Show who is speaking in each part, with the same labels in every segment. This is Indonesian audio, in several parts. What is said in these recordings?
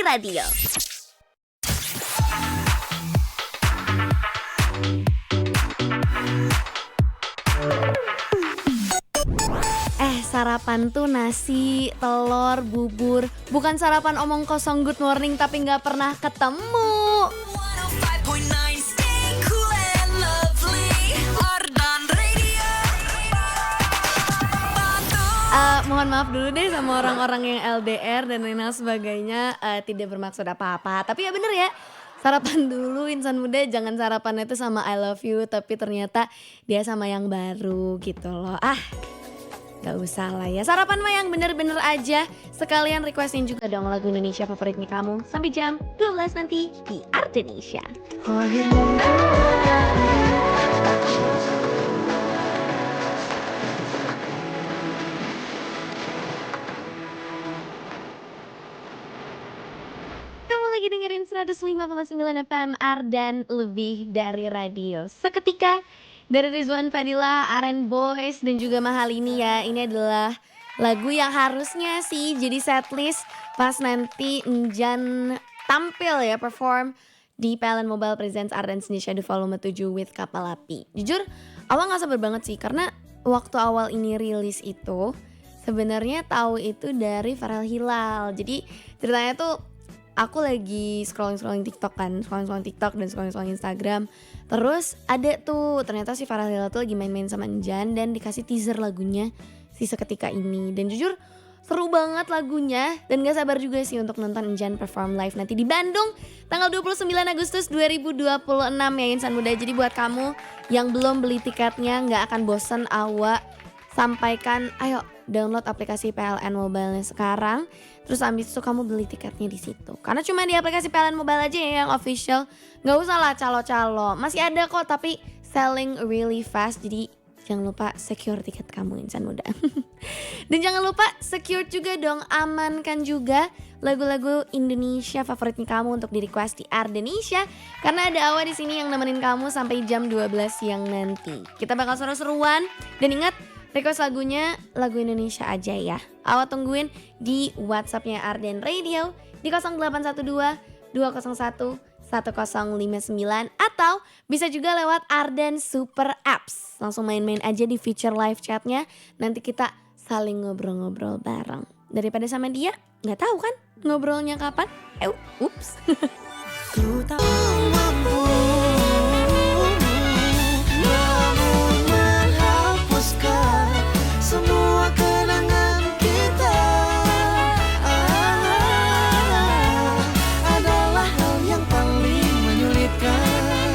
Speaker 1: Radio. Sarapan tuh nasi, telur, bubur. Bukan sarapan omong kosong good morning tapi gak pernah ketemu. Mohon maaf dulu deh sama orang-orang yang LDR dan lain sebagainya, tidak bermaksud apa-apa. Tapi ya bener ya, sarapan dulu insan muda, jangan sarapannya itu sama I love you tapi ternyata dia sama yang baru gitu loh. Gak usah lah ya, sarapan mah yang bener-bener aja. Sekalian requestin juga dong lagu Indonesia favoritnya kamu sampai jam 12 nanti di Ardenisha. Kamu lagi dengerin 105,9 FM Ardan, lebih dari radio. Seketika dari Rizwan Fadila, Aren Boys, dan juga Mahalini ya. Ini adalah lagu yang harusnya sih jadi setlist pas nanti Enjan tampil ya, perform di PLN Mobile Presents Ardan Indonesia The Volume 7 with Kapal Api. Jujur, awal gak sabar banget sih karena waktu awal ini rilis itu sebenarnya tahu itu dari Farel Hilal. Jadi ceritanya tuh aku lagi scrolling TikTok kan, scrolling TikTok dan scrolling Instagram. Terus ada tuh ternyata si Farel Hilal tuh lagi main-main sama Enjan dan dikasih teaser lagunya si Seketika Ini. Dan jujur seru banget lagunya dan gak sabar juga sih untuk nonton Enjan perform live nanti di Bandung tanggal 29 Agustus 2026 ya insan muda. Jadi buat kamu yang belum beli tiketnya gak akan bosen, awak sampaikan ayo download aplikasi PLN Mobile sekarang. Terus abis itu kamu beli tiketnya di situ. Karena cuma di aplikasi PLN Mobile aja ya yang official. Gak usah lah calo-calo. Masih ada kok tapi selling really fast. Jadi jangan lupa secure tiket kamu insan muda. Dan jangan lupa secure juga dong, amankan juga lagu-lagu Indonesia favoritnya kamu untuk di request di Ardenisha. Karena ada Awa di sini yang nemenin kamu sampai jam 12 siang nanti. Kita bakal seru-seruan dan ingat request lagunya lagu Indonesia aja ya. Awak tungguin di WhatsAppnya Arden Radio di 0812 201 1059 atau bisa juga lewat Arden Super Apps. Langsung main-main aja di feature live chatnya. Nanti kita saling ngobrol-ngobrol bareng. Daripada sama dia, nggak tahu kan ngobrolnya kapan? Ups. Ku tak mampu menghapuskan semua kenangan kita. Adalah hal yang paling menyulitkan,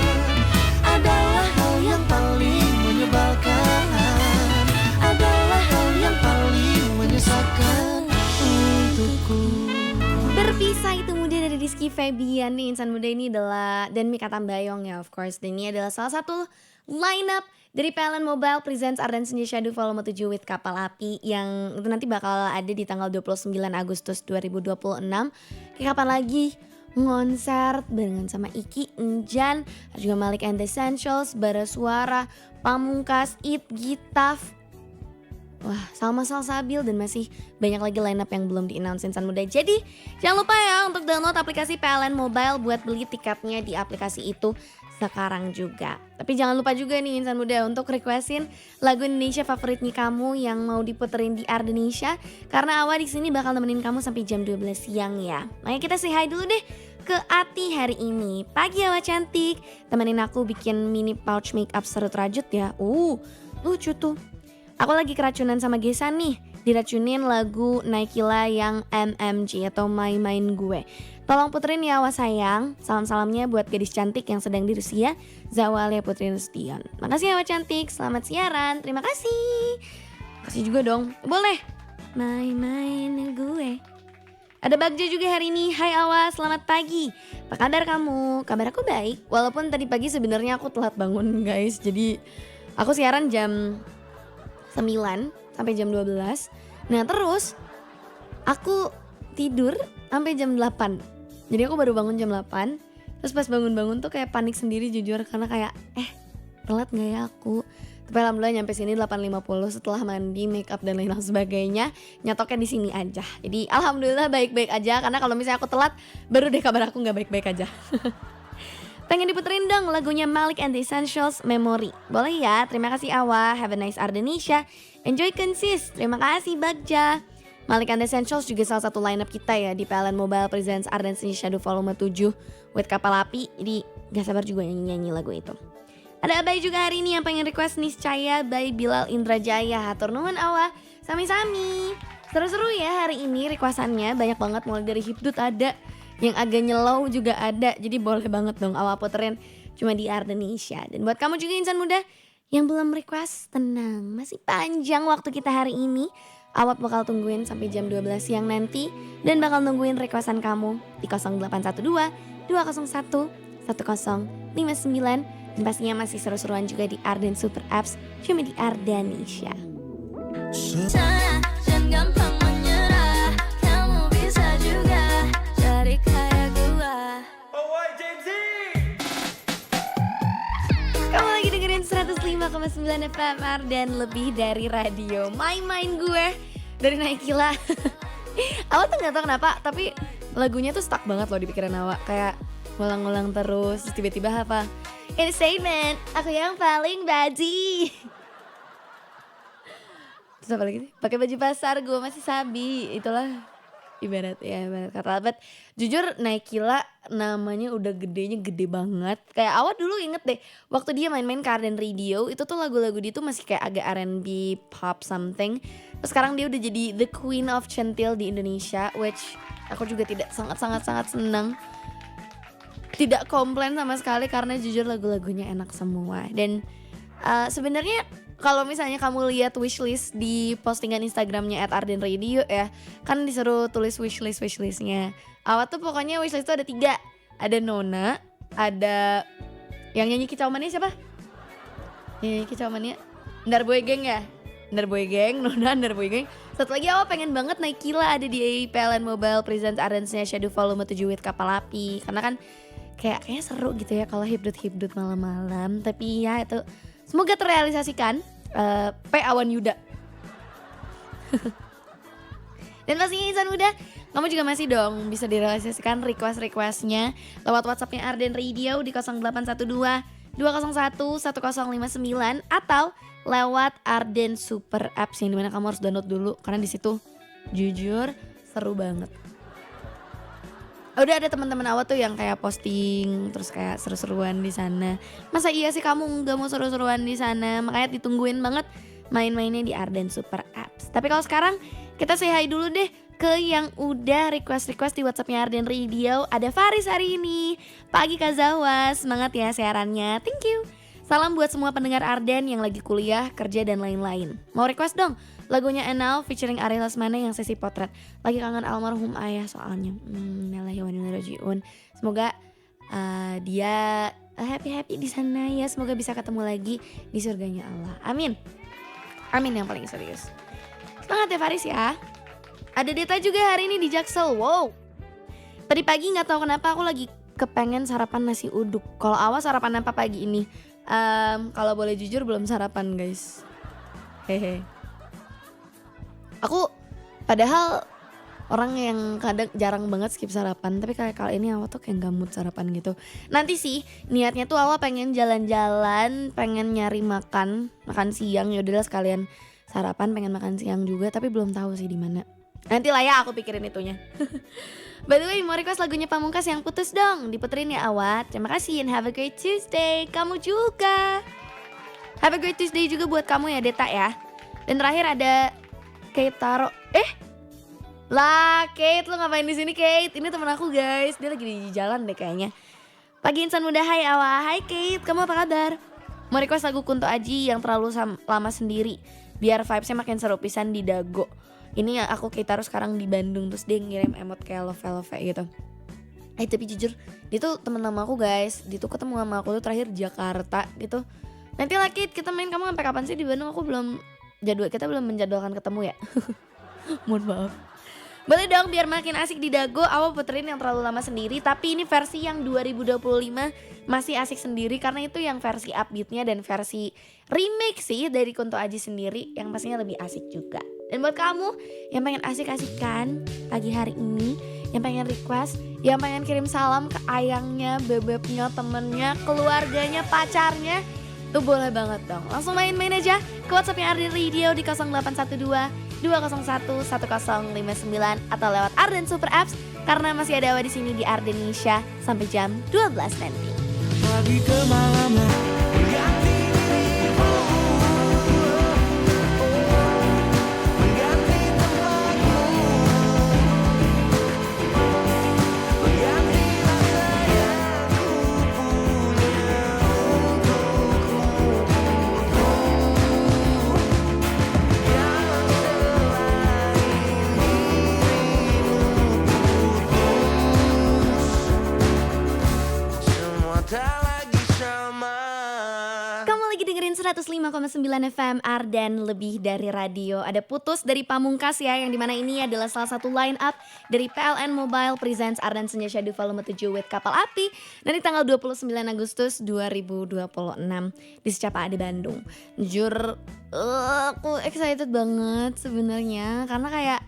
Speaker 1: adalah hal yang paling menyebalkan, adalah hal yang paling menyesakkan untukku. Berpisah itu muda dari Rizky Febian nih insan muda ini adalah dan Mika Tambayong ya of course. Dan ini adalah salah satu lineup dari PLN Mobile Presents Ardan Indonesia The Volume 7 with Kapal Api yang itu nanti bakal ada di tanggal 29 Agustus 2026. Kayak kapan lagi ngonser barengan sama Iki, Enjan, juga Malik and the Essentials, Bara Suara, Pamungkas, It, Gitaf. Wah, Salma Salsabil dan masih banyak lagi lineup yang belum di-announce insan muda. Jadi jangan lupa ya untuk download aplikasi PLN Mobile buat beli tiketnya di aplikasi itu sekarang juga. Tapi jangan lupa juga nih insan muda untuk requestin lagu Indonesia favoritnya kamu yang mau diputerin di Ardenisha. Karena Awa di sini bakal nemenin kamu sampai jam 12 siang ya. Makanya kita say hi dulu deh ke Ati hari ini. Pagi Awa cantik, temenin aku bikin mini pouch makeup serut rajut ya. Lucu tuh. Aku lagi keracunan sama Gesan nih, diracunin lagu Naikila yang MMG atau Main Gue. Tolong puterin ya Awa sayang. Salam-salamnya buat gadis cantik yang sedang di Rusia, Zawalia Putri Rustion. Makasih Awa cantik, selamat siaran. Terima kasih. Kasih juga dong, boleh. Main Gue. Ada Bagja juga hari ini. Hai Awa, selamat pagi. Apa kabar kamu? Kabar aku baik. Walaupun tadi pagi sebenarnya aku telat bangun guys. Jadi aku siaran jam 9 sampai jam 12. Nah terus aku tidur sampai jam 8. Jadi aku baru bangun jam 8. Terus pas bangun-bangun tuh kayak panik sendiri jujur. Karena kayak telat gak ya aku. Tapi alhamdulillah nyampe sini 8.50 setelah mandi, make up dan lain sebagainya. Nyatoknya di sini aja. Jadi alhamdulillah baik-baik aja, karena kalau misalnya aku telat baru deh kabar aku nggak baik-baik aja. Pengen diputerin dong lagunya Malik and the Essentials, Memory. Boleh ya, terima kasih Awa. Have a nice Ardenisha. Enjoy Consis. Terima kasih Bagja. Malik and the Essentials juga salah satu lineup kita ya di PLN Mobile Presents Arden Shadow Volume 7 with Kapal Api. Jadi gak sabar juga nyanyi-nyanyi lagu itu. Ada Abai juga hari ini yang pengen request Niscaya by Bilal Indrajaya. Hatur nuhun Awa. Sami-sami. Seru-seru ya hari ini requestannya, banyak banget, mulai dari hipdut ada, yang agak nyelow juga ada. Jadi boleh banget dong Awa puterin cuma di Ardenisha. Dan buat kamu juga insan muda yang belum request, tenang, masih panjang waktu kita hari ini. Awa bakal tungguin sampai jam 12 siang nanti dan bakal nungguin requestan kamu di 0812 201 1059. Dan pastinya masih seru-seruan juga di Arden Super Apps cuma di Ardenisha.
Speaker 2: Jangan gampang menyerah, kamu bisa juga jadi kayak gua.
Speaker 1: Kamu lagi dengerin 105,9 FM Arden, lebih dari radio. Main-main gue dari Naikila. Awak tuh gak tau kenapa, tapi lagunya tuh stuck banget loh di pikiran awak. Kayak ngulang-ngulang terus tiba-tiba apa? Entertainment, aku yang paling baji. Terus apa lagi? Pakai baju pasar, gue masih sabi. Itulah ibarat kata. But jujur Naikila namanya udah gedenya gede banget. Kayak awal dulu inget deh, waktu dia main-main ke Arden Radio, itu tuh lagu-lagu dia tuh masih kayak agak R&B, pop something. Terus sekarang dia udah jadi the queen of centil di Indonesia, which aku juga tidak sangat senang. Tidak komplain sama sekali karena jujur lagu-lagunya enak semua. Dan sebenarnya kalau misalnya kamu lihat wishlist di postingan Instagramnya @ardenradio ya, kan disuruh tulis wishlistnya. Awat tuh pokoknya wishlist tuh ada 3. Ada Nona, ada yang nyanyi Kicau Mania siapa? Nyanyi Kicau Mania Ndar Boy Gang ya? Ndar Boy Gang, Nona, Ndar Boy Gang. Satu lagi awal pengen banget Naikila ada di PLN Mobile Presents Arden Shadow Volume 7 with Kapal Api. Karena kan kayaknya seru gitu ya kalau hibdut malam-malam. Tapi ya itu semoga terrealisasikan. P Awan Yuda. Dan pastinya insan muda, kamu juga masih dong bisa direalisasikan request-requestnya lewat WhatsAppnya Arden Radio di 0812 201 1059 atau lewat Arden Super Apps yang dimana kamu harus download dulu karena di situ jujur seru banget. Udah ada teman-teman awal tuh yang kayak posting terus kayak seru-seruan di sana. Masa iya sih kamu nggak mau seru-seruan di sana? Makanya ditungguin banget main-mainnya di Arden Super Apps. Tapi kalau sekarang kita say hi dulu deh ke yang udah request di WhatsAppnya Arden Radio. Ada Faris hari ini. Pagi Kazawa, semangat ya siarannya. Thank you. Salam buat semua pendengar Arden yang lagi kuliah, kerja dan lain-lain. Mau request dong lagunya Enal featuring Ariel Lesmana yang sesi potret. Lagi kangen almarhum ayah soalnya. Semoga dia happy di sana ya. Semoga bisa ketemu lagi di surganya Allah. Amin. Amin yang paling serius. Semangat ya Faris ya. Ada Deta juga hari ini di Jaksel. Wow. Tadi pagi nggak tahu kenapa aku lagi kepengen sarapan nasi uduk. Kalau awal sarapan apa pagi ini? Kalau boleh jujur belum sarapan guys. Hehe. Aku padahal orang yang kadang jarang banget skip sarapan, tapi kayak kali ini awal tuh kayak gak mood sarapan gitu. Nanti sih niatnya tuh awal pengen jalan-jalan, pengen nyari makan siang, yaudahlah sekalian sarapan, pengen makan siang juga, tapi belum tahu sih di mana. Nanti lah ya aku pikirin itunya. By the way, mau request lagunya Pamungkas yang putus dong, diputerin ya Awat. Terima kasih and have a great Tuesday. Kamu juga. Have a great Tuesday juga buat kamu ya Deta ya. Dan terakhir ada Kate Taro. Lah Kate, lu ngapain di sini Kate? Ini temen aku guys, dia lagi di jalan deh kayaknya. Pagi insan muda, hai Awa. Hai Kate, kamu apa kabar? Mau request lagu Kunto Aji yang terlalu lama sendiri, biar vibesnya makin seru pisan di Dago. Ini aku Kate Taro sekarang di Bandung, terus dia ngirim emot kayak love gitu. Tapi jujur, dia tuh temen lama aku guys. Dia tuh ketemu sama aku tuh terakhir di Jakarta gitu. Nanti lah Kate, kita main, kamu sampai kapan sih di Bandung? Aku belum menjadwalkan ketemu ya. Mohon maaf. Boleh dong biar makin asik di Dago, Awa puterin yang terlalu lama sendiri. Tapi ini versi yang 2025 masih asik sendiri karena itu yang versi upbeatnya dan versi remake sih dari Kunto Aji sendiri yang pastinya lebih asik juga. Dan buat kamu yang pengen asik-asikan pagi hari ini, yang pengen request, yang pengen kirim salam ke ayangnya, bebeknya, temennya, keluarganya, pacarnya, tuh boleh banget dong. Langsung main-main aja ke WhatsAppnya Arden Radio di 0812 201 1059 atau lewat Arden Super Apps karena masih ada Awa di sini di Ardenisha sampai jam 12 nanti.
Speaker 3: Pagi ke malamnya mengganti dirimu, mengganti tempatmu, mengganti rasa yang ku punya untukmu, yang selain dirimu putus, semua tak lagi sama.
Speaker 1: Kamu lagi dengerin 105,9 FM Arden lebih dari radio. Ada Putus dari Pamungkas ya, yang dimana ini adalah salah satu line up dari PLN Mobile Presents Arden Senja Syahdu Volume 7 with Kapal Api dari tanggal 29 Agustus 2026 di Secapa di Bandung. Jujur aku excited banget sebenarnya karena kayak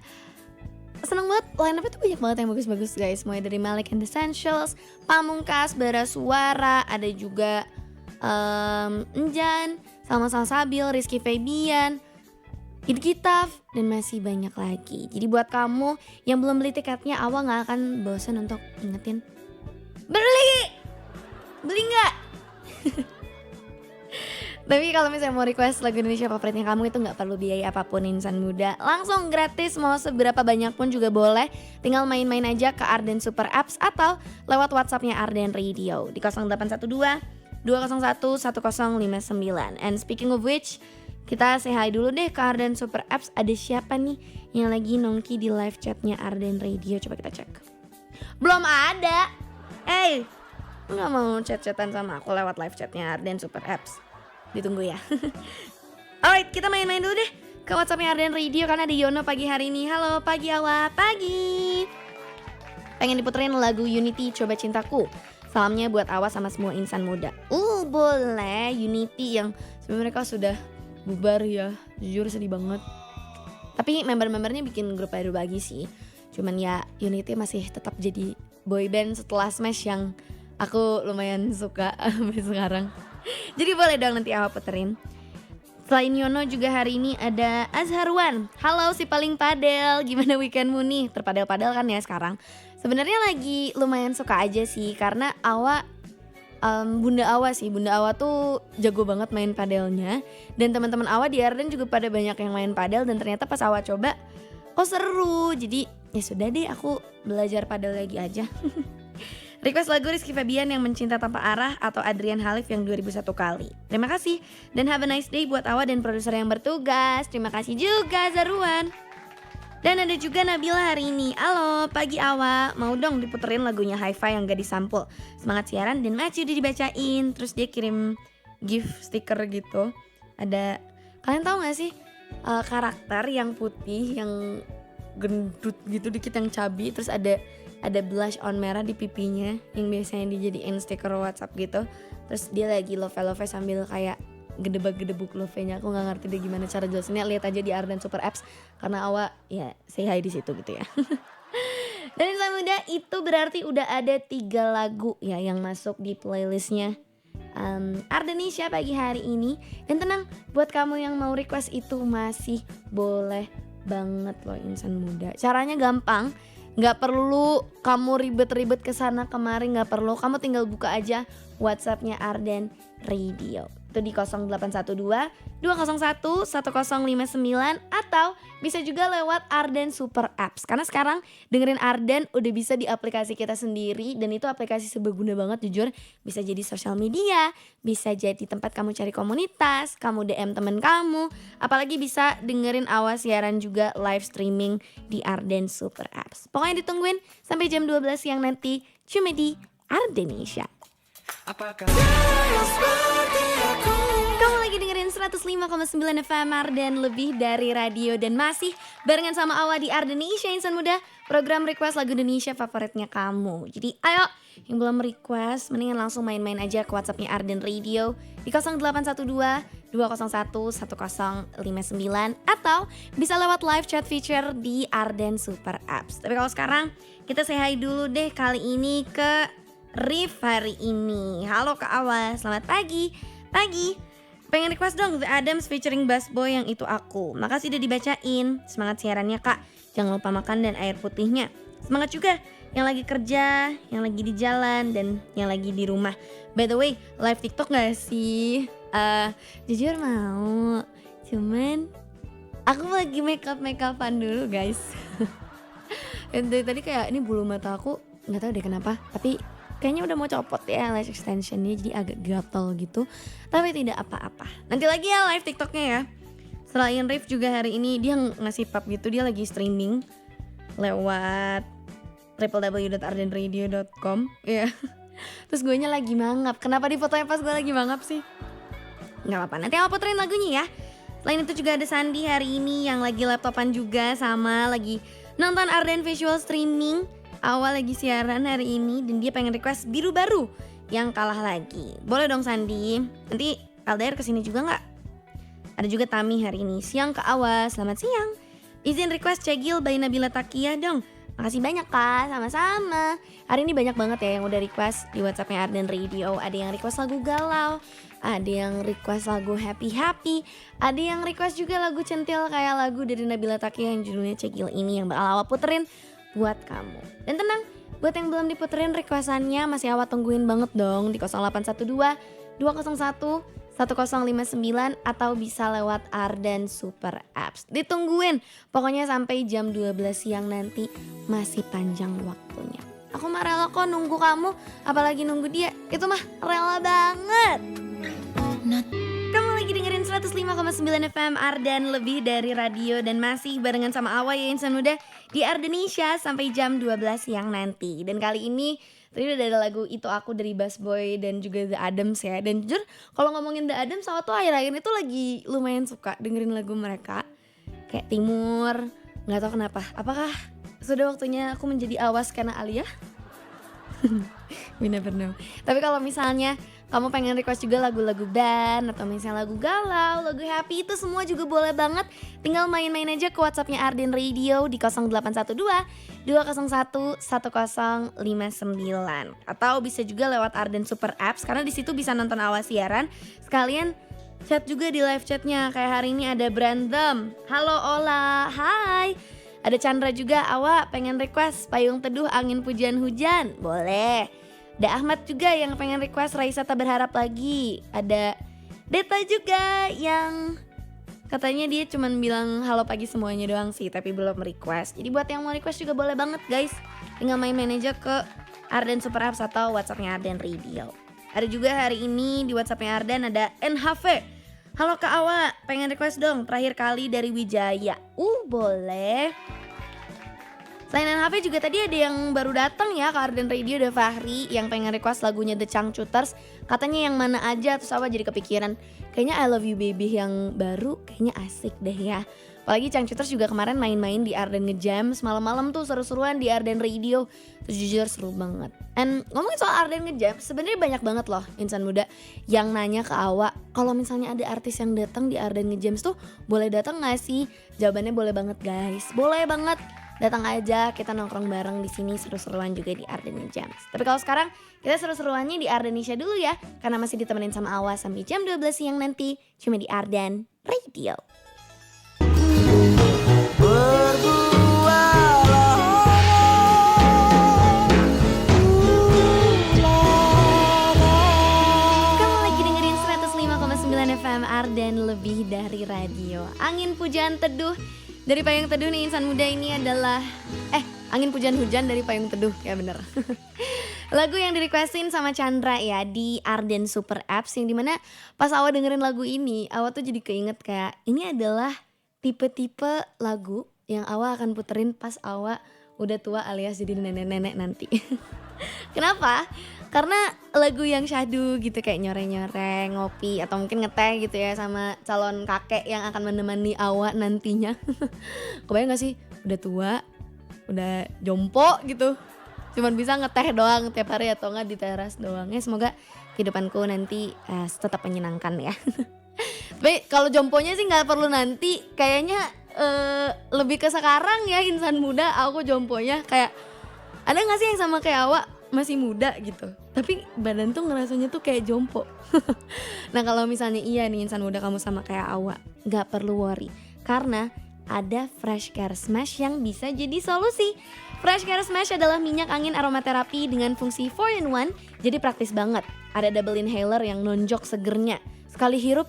Speaker 1: seneng banget, line up itu banyak banget yang bagus-bagus guys. Mulai dari Malik and the Essentials, Pamungkas, Bara Suara, ada juga Enjan, Sama-sama Sabil, Rizky Febian, Idkitaf, dan masih banyak lagi. Jadi buat kamu yang belum beli tiketnya, Awa gak akan bosan untuk ingetin, beli nggak? Tapi kalau misalnya mau request lagu Indonesia favoritnya kamu itu gak perlu biaya apapun insan muda. Langsung gratis, mau seberapa banyak pun juga boleh. Tinggal main-main aja ke Arden Super Apps atau lewat WhatsAppnya Arden Radio di 0812 201 1059. And speaking of which, kita say hi dulu deh ke Arden Super Apps. Ada siapa nih yang lagi nongki di live chatnya Arden Radio? Coba kita cek. Belum ada. Nggak mau chat-chatan sama aku lewat live chatnya Arden Super Apps. Ditunggu ya. Alright, kita main-main dulu deh ke WhatsAppnya Arden Radio karena ada Yono pagi hari ini. Halo pagi Awa, pagi. Pengen diputerin lagu Unity Coba Cintaku. Salamnya buat Awa sama semua insan muda. Boleh. Unity yang sebenarnya mereka sudah bubar ya. Jujur sedih banget. Tapi member-membernya bikin grup baru lagi sih. Cuman ya Unity masih tetap jadi boyband setelah Smash yang aku lumayan suka sampai sekarang. Jadi boleh dong nanti Awa puterin. Selain Yono juga hari ini ada Azharwan. Halo si paling padel, gimana weekendmu nih? Terpadel-padel kan ya sekarang. Sebenarnya lagi lumayan suka aja sih karena Awa Bunda Awa sih. Bunda Awa tuh jago banget main padelnya. Dan teman-teman Awa di Arden juga pada banyak yang main padel dan ternyata pas Awa coba kok seru. Jadi ya sudah deh aku belajar padel lagi aja. Request lagu Rizky Febian yang Mencinta Tanpa Arah atau Adrian Halif yang 2001 kali. Terima kasih dan have a nice day buat Awa dan produser yang bertugas. Terima kasih juga Zaruan. Dan ada juga Nabila hari ini. Halo pagi Awa, mau dong diputerin lagunya Hi-Fi yang gak disampul. Semangat siaran dan match udah dibacain. Terus dia kirim gift stiker gitu. Ada, kalian tahu gak sih karakter yang putih yang gendut gitu dikit yang cabi. Terus ada blush on merah di pipinya yang biasanya dijadiin stiker WhatsApp gitu. Terus dia lagi love sambil kayak gedebak-gedebuk love-nya. Aku gak ngerti deh gimana cara jelasinnya. Lihat aja di Arden Super Apps karena Awa ya say hi di situ gitu ya. Dan insan muda itu berarti udah ada 3 lagu ya yang masuk di playlistnya Ardenisha pagi hari ini. Dan tenang, buat kamu yang mau request itu masih boleh banget loh insan muda. Caranya gampang. Gak perlu kamu ribet-ribet kesana kemari, gak perlu. Kamu tinggal buka aja WhatsAppnya Arden Radio. Itu di 0812 201 1059 atau bisa juga lewat Arden Super Apps. Karena sekarang dengerin Arden udah bisa di aplikasi kita sendiri. Dan itu aplikasi seberguna banget jujur. Bisa jadi sosial media, bisa jadi tempat kamu cari komunitas, kamu DM temen kamu. Apalagi bisa dengerin Awa siaran juga live streaming di Arden Super Apps. Pokoknya ditungguin sampai jam 12 siang nanti cuma di Ardenisha.
Speaker 3: Apakah
Speaker 1: Kamu lagi lagi dengerin 105,9 FM Ardan lebih dari radio. Dan masih barengan sama Awa di Ardenisha Insan Muda, program request lagu Indonesia favoritnya kamu. Jadi ayo yang belum request mendingan langsung main-main aja ke WhatsAppnya Ardan Radio di 0812 201 1059 atau bisa lewat live chat feature di Ardan Super Apps. Tapi kalau sekarang kita say hi dulu deh kali ini ke Rif hari ini. Halo Kak Awa, selamat pagi. Pengen request dong The Adams featuring Bass Boy yang itu aku. Makasih udah dibacain. Semangat siarannya Kak. Jangan lupa makan dan air putihnya. Semangat juga yang lagi kerja, yang lagi di jalan, dan yang lagi di rumah. By the way, live TikTok gak sih? Jujur mau. Cuman aku lagi make-upan dulu guys. Dan dari tadi kayak ini bulu mata aku gak tahu deh kenapa, tapi kayaknya udah mau copot ya lash extensionnya, jadi agak gatel gitu. Tapi tidak apa-apa. Nanti lagi ya live TikToknya ya. Selain Rif juga hari ini dia ngasih pub gitu, dia lagi streaming lewat www.ardenradio.com ya. Terus gue nya lagi mangap. Kenapa di fotonya pas gue lagi mangap sih? Gak apa-apa, nanti aku puterin lagunya ya. Selain itu juga ada Sandi hari ini yang lagi laptopan juga sama lagi nonton Arden Visual Streaming. Awal lagi siaran hari ini dan dia pengen request Biru Baru yang kalah lagi. Boleh dong Sandi. Nanti LDR kesini juga gak? Ada juga Tami hari ini. Siang Kak Awa, selamat siang. Izin request Cegil by Nabila Takia dong. Makasih banyak Kak, sama-sama. Hari ini banyak banget ya yang udah request di WhatsAppnya Arden Radio. Ada yang request lagu galau, ada yang request lagu happy-happy, ada yang request juga lagu centil kayak lagu dari Nabila Takia yang judulnya Cegil ini yang bakal Awa puterin buat kamu. Dan tenang, buat yang belum diputerin requestannya masih Awa tungguin banget dong di 0812 201 1059 atau bisa lewat Ardan Super Apps. Ditungguin, pokoknya sampai jam 12 siang nanti masih panjang waktunya. Aku mah rela kok nunggu kamu, apalagi nunggu dia, itu mah rela banget. Kamu lagi dengerin 105,9 FM Ardan lebih dari radio dan masih barengan sama Awa ya Insan Muda di Ardenisha sampai jam 12 siang nanti. Dan kali ini tadi udah ada lagu Itu Aku dari Bass Boy dan juga The Adams ya. Dan jujur kalau ngomongin The Adams, Awa tuh akhir-akhir itu lagi lumayan suka dengerin lagu mereka. Kayak Timur, gak tahu kenapa. Apakah sudah waktunya aku menjadi awas karena Alia? We never know. Tapi kalau misalnya kamu pengen request juga lagu-lagu band atau misalnya lagu galau, lagu happy, itu semua juga boleh banget. Tinggal main-main aja ke WhatsAppnya Arden Radio di 0812 201 1059 atau bisa juga lewat Arden Super Apps karena di situ bisa nonton Awa siaran. Sekalian chat juga di live chatnya. Kayak hari ini ada Brandem. Halo Ola, hai. Ada Chandra juga, Awa pengen request Payung Teduh Angin Pujian Hujan. Boleh. Ada Ahmad juga yang pengen request Raisa Tak Berharap Lagi. Ada Deta juga yang katanya dia cuman bilang halo pagi semuanya doang sih, tapi belum request. Jadi buat yang mau request juga boleh banget guys. Tinggal main-main aja ke Arden Super Apps atau WhatsAppnya Arden Radio. Ada juga hari ini di WhatsAppnya Arden ada NHV. Halo Kak Awa, pengen request dong terakhir kali dari Wijaya. Boleh. Selain NHV juga tadi ada yang baru datang ya ke Arden Radio, ada Fahri yang pengen request lagunya The Changcuters. Katanya yang mana aja, terus Awa jadi kepikiran kayaknya I Love You Baby yang baru kayaknya asik deh ya. Apalagi Changcuters juga kemarin main-main di Arden Ngejam malam-malam tuh seru-seruan di Arden Radio. Terus jujur seru banget. And ngomongin soal Arden Ngejam, sebenarnya banyak banget loh insan muda yang nanya ke Awa kalau misalnya ada artis yang datang di Arden Ngejam tuh boleh datang nggak sih? Jawabannya boleh banget guys, boleh banget. Datang aja, kita nongkrong bareng di sini seru-seruan juga di Arden Ngejam. Tapi kalau sekarang kita seru-seruannya di Ardenisha dulu ya, karena masih ditemenin sama Awa sampai jam 12 siang nanti cuma di Arden Radio. Kamu lagi dengerin 105,9 FM Arden lebih dari radio. Angin Pujian Teduh dari Payung Teduh nih insan muda ini adalah Angin Pujian Hujan dari Payung Teduh, ya bener. Lagu yang direquestin sama Chandra ya di Arden Super Apps, yang dimana pas Awa dengerin lagu ini Awa tuh jadi keinget kayak ini adalah tipe-tipe lagu yang Awa akan puterin pas Awa udah tua alias jadi nenek-nenek nanti. Kenapa? Karena lagu yang syahdu gitu kayak nyore-nyore, ngopi atau mungkin ngeteh gitu ya sama calon kakek yang akan menemani awak nantinya. Kebayang gak sih udah tua, udah jompo gitu, cuman bisa ngeteh doang tiap hari atau enggak di teras doang. Ya semoga kehidupanku nanti tetap menyenangkan ya. Tapi kalau jomponya sih nggak perlu nanti, kayaknya lebih ke sekarang ya insan muda. Aku jomponya kayak ada nggak sih yang sama kayak awak masih muda gitu, tapi badan tuh ngerasanya tuh kayak jompo. Nah kalau misalnya iya nih insan muda kamu sama kayak awak, nggak perlu worry karena ada Fresh Care Smash yang bisa jadi solusi. Fresh Care Smash adalah minyak angin aromaterapi dengan fungsi 4-in-1, jadi praktis banget. Ada double inhaler yang nonjok segernya. Sekali hirup,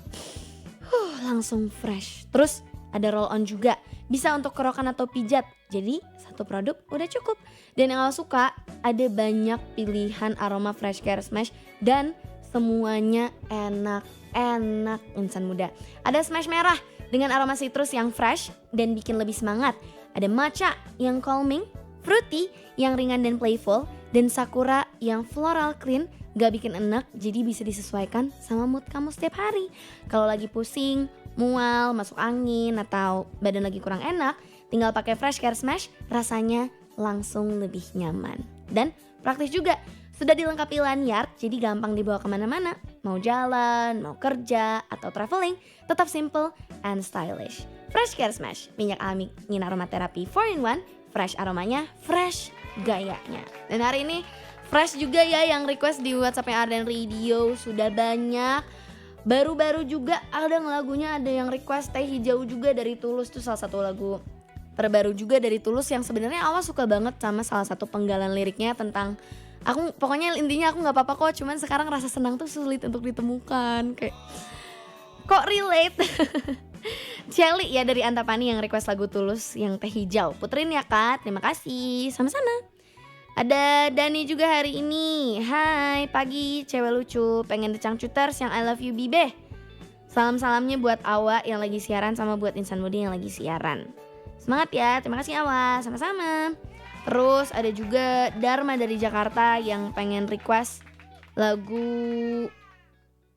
Speaker 1: langsung fresh. Terus ada roll on juga, bisa untuk kerokan atau pijat. Jadi satu produk udah cukup. Dan yang aku suka, ada banyak pilihan aroma Fresh Care Smash dan semuanya enak-enak insan muda. Ada Smash merah dengan aroma citrus yang fresh dan bikin lebih semangat. Ada matcha yang calming, fruity yang ringan dan playful, dan sakura yang floral clean, gak bikin enak, jadi bisa disesuaikan sama mood kamu setiap hari. Kalau lagi pusing, mual, masuk angin, atau badan lagi kurang enak, tinggal pakai Fresh Care Smash, rasanya langsung lebih nyaman. Dan praktis juga, sudah dilengkapi lanyard, jadi gampang dibawa kemana-mana. Mau jalan, mau kerja, atau traveling, tetap simple and stylish. Fresh Care Smash, minyak angin aromaterapi 4-in-1, fresh aromanya, fresh gayanya. Dan hari ini fresh juga ya yang request di WhatsApp-nya Ardan Radio, sudah banyak. Baru-baru juga ada lagunya, ada yang request Teh Hijau juga dari Tulus, tuh salah satu lagu terbaru juga dari Tulus yang sebenarnya awal suka banget sama salah satu penggalan liriknya tentang pokoknya intinya aku nggak apa-apa kok, cuman sekarang rasa senang tuh sulit untuk ditemukan, kayak kok relate. Celi ya dari Antapani yang request lagu Tulus yang Teh Hijau, puterin ya Kak, terima kasih, sama-sama. Ada Dani juga hari ini, hai pagi cewek lucu, pengen decang cuters yang I love you Bibe. Salam-salamnya buat Awa yang lagi siaran sama buat insan muda yang lagi siaran. Semangat ya, terima kasih Awa, sama-sama. Terus ada juga Dharma dari Jakarta yang pengen request lagu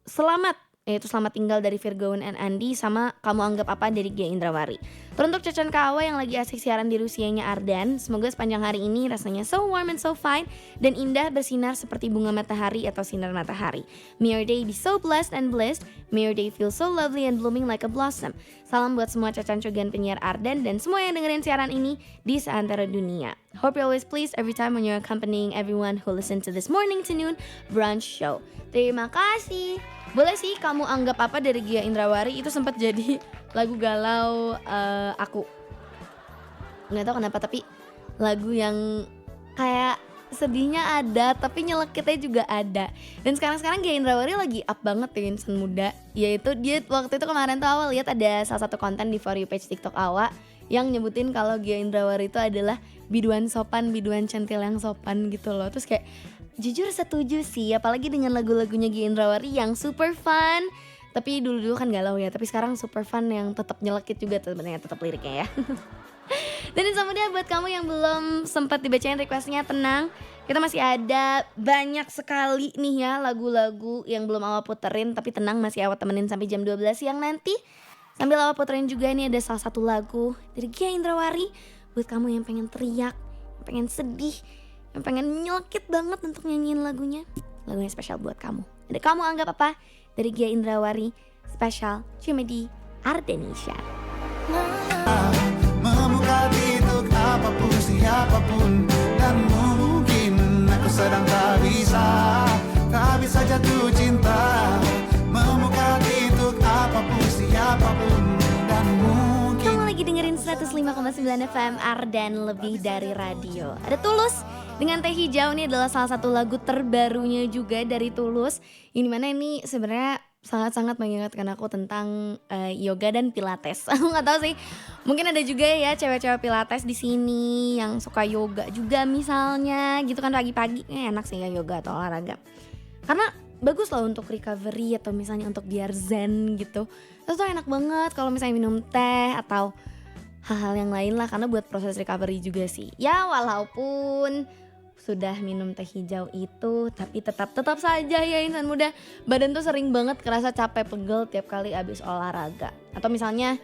Speaker 1: Selamat, yaitu Selamat Tinggal dari Virgoun and Andi, sama Kamu Anggap Apa dari Gia Indrawari. Teruntuk Cecan Kawa yang lagi asik siaran di Rusianya Ardan, semoga sepanjang hari ini rasanya so warm and so fine dan indah bersinar seperti bunga matahari atau sinar matahari. May your day be so blessed and blissed, may your day feel so lovely and blooming like a blossom. Salam buat semua Cecan Cogan penyiar Ardan dan semua yang dengerin siaran ini di seantero dunia. Hope you're always pleased every time when you're accompanying everyone who listen to this morning to noon brunch show. Terima kasih. Boleh sih Kamu Anggap Apa dari Gia Indrawari, itu sempat jadi lagu galau aku. Nggak tahu kenapa, tapi lagu yang kayak sedihnya ada tapi nyelekitnya juga ada. Dan sekarang Gia Indrawari lagi up banget ya insan muda. Yaitu dia waktu itu kemarin tuh awal lihat ada salah satu konten di For You page TikTok Awa yang nyebutin kalau Gia Indrawari itu adalah biduan sopan, biduan centil yang sopan gitu loh. Terus kayak jujur setuju sih, apalagi dengan lagu-lagunya Gia Indrawari yang super fun. Tapi dulu kan galau ya, tapi sekarang super fun yang tetap nyelekit juga sebenarnya, tetap liriknya ya. Dan semuanya buat kamu yang belum sempat dibacain requestnya, tenang, kita masih ada banyak sekali nih ya lagu-lagu yang belum Awa puterin, tapi tenang, masih Awa temenin sampai jam 12 siang nanti. Sambil Awa puterin juga nih ada salah satu lagu dari Gia Indrawari buat kamu yang pengen teriak, yang pengen sedih, yang pengen nyelekit banget untuk nyanyiin lagunya. Lagunya spesial buat kamu. Ada Kamu Anggap Apa dari Gia Indrawari, spesial cuma di Ardenisha.
Speaker 4: Membuka pintu apapun siapapun, dan mungkin aku sedang tak bisa jatuh cinta. Membuka pintu apapun siapapun, dan mungkin.
Speaker 1: Kamu lagi dengerin 105,9 FM Ardan Lebih Dari Radio. Ada Tulus dengan Teh Hijau, ini adalah salah satu lagu terbarunya juga dari Tulus. Ini mana ini sebenarnya sangat-sangat mengingatkan aku tentang yoga dan pilates. Aku nggak tahu sih, mungkin ada juga ya cewek-cewek pilates di sini yang suka yoga juga misalnya, gitu kan pagi-pagi. Enak sih ya yoga atau olahraga, karena bagus loh untuk recovery atau misalnya untuk biar zen gitu. Terus tuh enak banget kalau misalnya minum teh atau hal-hal yang lain lah, karena buat proses recovery juga sih. Ya walaupun sudah minum teh hijau itu, tapi tetap saja ya insan muda, badan tuh sering banget kerasa capek pegel tiap kali abis olahraga. Atau misalnya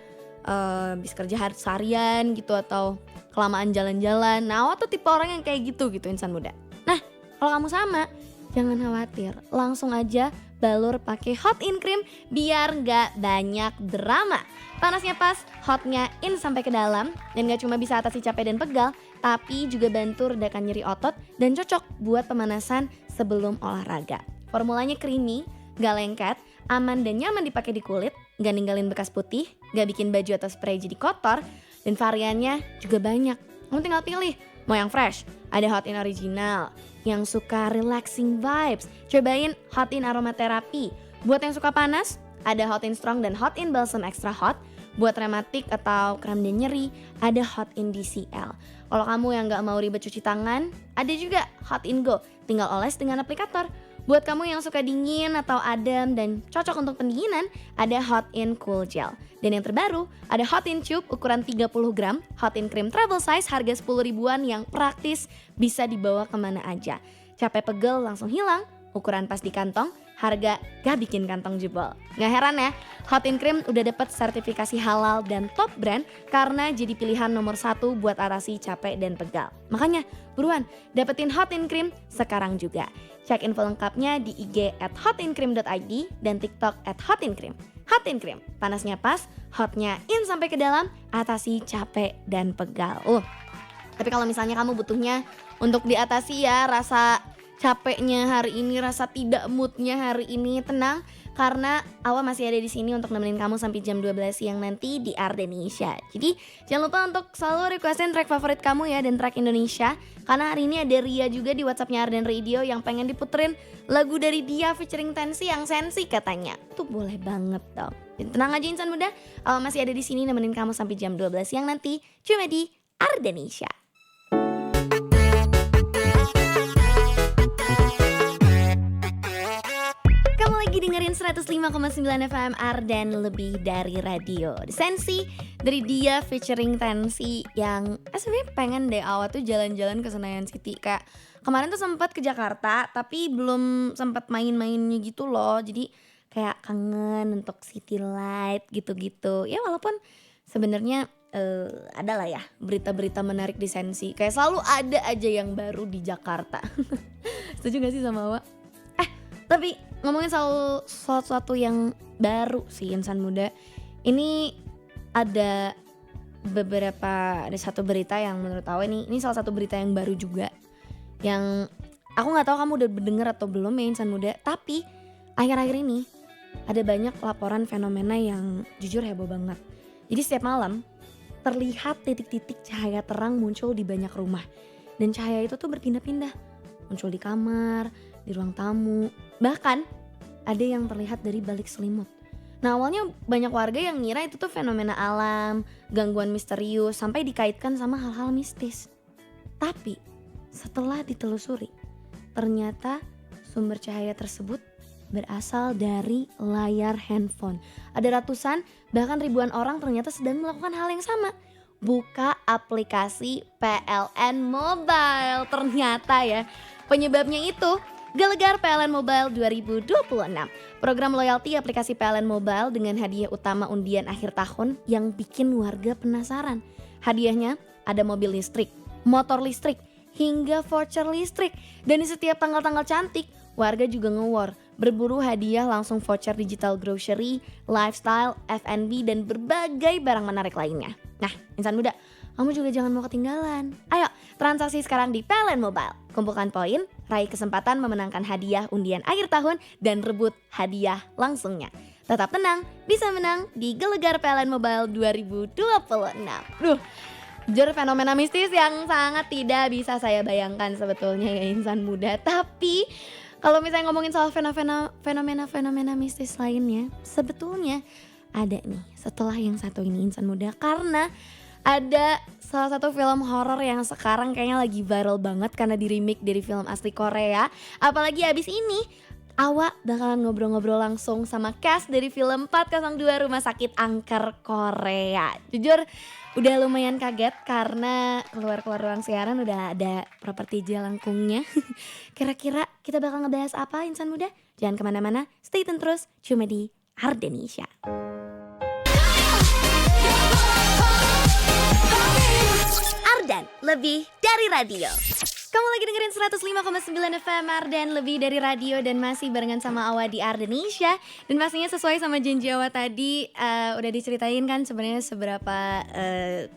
Speaker 1: habis kerja seharian gitu, atau kelamaan jalan-jalan. Nah, Awa tuh tipe orang yang kayak gitu insan muda. Nah, kalau kamu sama, jangan khawatir, langsung aja balur pakai hot in cream biar nggak banyak drama. Panasnya pas, hotnya in sampai ke dalam, dan gak cuma bisa atasi capek dan pegal, tapi juga bantu redakan nyeri otot dan cocok buat pemanasan sebelum olahraga. Formulanya creamy, gak lengket, aman dan nyaman dipakai di kulit, gak ninggalin bekas putih, gak bikin baju atau spray jadi kotor, dan variannya juga banyak. Kamu tinggal pilih, mau yang fresh, ada hot in original. Yang suka relaxing vibes, cobain hot in aromaterapi. Buat yang suka panas, ada hot in strong dan hot in balsam extra hot. Buat rematik atau kram dan nyeri, ada hot in DCL. Kalau kamu yang gak mau ribet cuci tangan, ada juga hot in go, tinggal oles dengan aplikator. Buat kamu yang suka dingin atau adem dan cocok untuk pendinginan, ada hot in cool gel. Dan yang terbaru, ada hot in tube ukuran 30 gram, hot in cream travel size harga 10 ribuan yang praktis, bisa dibawa kemana aja. Capek pegel langsung hilang, ukuran pas di kantong, harga gak bikin kantong jebol. Gak heran ya, hot in cream udah dapet sertifikasi halal dan top brand karena jadi pilihan nomor 1 buat atasi capek dan pegal. Makanya buruan dapetin hot in cream sekarang juga. Cek info lengkapnya di IG @hotincream.id dan TikTok @hotincream. Hot in cream, panasnya pas, hotnya in sampai ke dalam, atasi capek dan pegal. Tapi kalau misalnya kamu butuhnya untuk diatasi ya rasa capeknya hari ini, rasa tidak moodnya hari ini, tenang, karena Awa masih ada di sini untuk nemenin kamu sampai jam 12 siang nanti di Ardenisha. Jadi jangan lupa untuk selalu requestin track favorit kamu ya, dan track Indonesia. Karena hari ini ada Ria juga di WhatsAppnya Arden Radio yang pengen diputerin lagu dari dia featuring Tensi yang sensi katanya. Tuh boleh banget dong. Dan tenang aja insan muda, Awa masih ada di sini nemenin kamu sampai jam 12 siang nanti, cuma di Ardenisha. Dengerin 105,9 FM Ardan lebih dari radio. Sensi dari dia featuring Tensi yang sebenarnya pengen deh Awa tuh jalan-jalan ke Senayan City. Kayak kemarin tuh sempat ke Jakarta tapi belum sempat main-mainnya gitu loh. Jadi kayak kangen untuk city light gitu-gitu. Ya walaupun sebenarnya ada lah ya berita-berita menarik di Sensi. Kayak selalu ada aja yang baru di Jakarta. Setuju gak sih sama Awa? Tapi ngomongin soal sesuatu yang baru sih insan muda, ini ada satu berita yang menurut Awa ini salah satu berita yang baru juga, yang aku nggak tahu kamu udah mendengar atau belum ya insan muda. Tapi akhir-akhir ini ada banyak laporan fenomena yang jujur heboh banget. Jadi setiap malam terlihat titik-titik cahaya terang muncul di banyak rumah, dan cahaya itu tuh berpindah-pindah, muncul di kamar, di ruang tamu, bahkan ada yang terlihat dari balik selimut. Nah awalnya banyak warga yang ngira itu tuh fenomena alam, gangguan misterius, sampai dikaitkan sama hal-hal mistis. Tapi setelah ditelusuri, ternyata sumber cahaya tersebut berasal dari layar handphone. Ada ratusan bahkan ribuan orang ternyata sedang melakukan hal yang sama. Buka aplikasi PLN Mobile. Ternyata ya penyebabnya itu Gelegar PLN Mobile 2026. Program loyalty aplikasi PLN Mobile dengan hadiah utama undian akhir tahun yang bikin warga penasaran. Hadiahnya ada mobil listrik, motor listrik, hingga voucher listrik. Dan di setiap tanggal-tanggal cantik, warga juga nge-war, berburu hadiah langsung voucher digital grocery, lifestyle, F&B, dan berbagai barang menarik lainnya. Nah, insan muda, kamu juga jangan mau ketinggalan. Ayo, transaksi sekarang di PLN Mobile. Kumpulkan poin, raih kesempatan memenangkan hadiah undian akhir tahun, dan rebut hadiah langsungnya. Tetap tenang, bisa menang di Gelegar PLN Mobile 2026. Jujur fenomena mistis yang sangat tidak bisa saya bayangkan sebetulnya ya insan muda. Tapi kalau misalnya ngomongin soal fenomena mistis lainnya, sebetulnya ada nih setelah yang satu ini insan muda. Karena ada salah satu film horor yang sekarang kayaknya lagi viral banget karena di remake dari film asli Korea. Apalagi abis ini Awa bakalan ngobrol-ngobrol langsung sama cast dari film 402 Rumah Sakit Angker Korea. Jujur udah lumayan kaget karena keluar ruang siaran udah ada properti jelangkungnya. Kira-kira kita bakal ngebahas apa insan muda? Jangan kemana-mana, stay tune terus cuma di Ardenisha. Ardan, lebih dari radio. Kamu lagi dengerin 105,9 FM Ardan, lebih dari radio, dan masih barengan sama Awa di Ardenisha. Dan pastinya sesuai sama janji Awa tadi, udah diceritain kan sebenarnya seberapa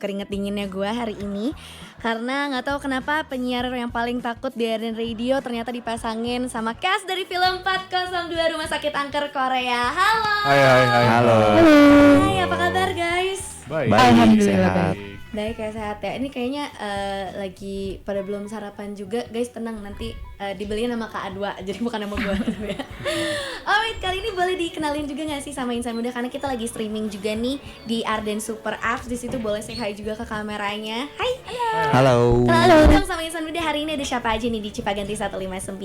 Speaker 1: keringet dinginnya gue hari ini. Karena gak tahu kenapa penyiar yang paling takut di Ardan Radio ternyata dipasangin sama cast dari film 402 Rumah Sakit Angker Korea. Halo.
Speaker 5: Hai.
Speaker 6: Halo.
Speaker 1: Hai, apa kabar guys?
Speaker 5: Baik.
Speaker 6: Alhamdulillah,
Speaker 5: Sehat.
Speaker 1: Baik ya, sehat ya. Ini kayaknya lagi pada belum sarapan juga guys, tenang nanti dibeliin sama Kak Adwa, jadi bukan sama gue ya. Alright, kali ini boleh dikenalin juga gak sih sama insan muda, karena kita lagi streaming juga nih di Arden Super Apps. Di situ boleh say hi juga ke kameranya. Hai.
Speaker 6: Halo.
Speaker 1: Halo dong sama insan muda, hari ini ada siapa aja nih di Cipaganti 159?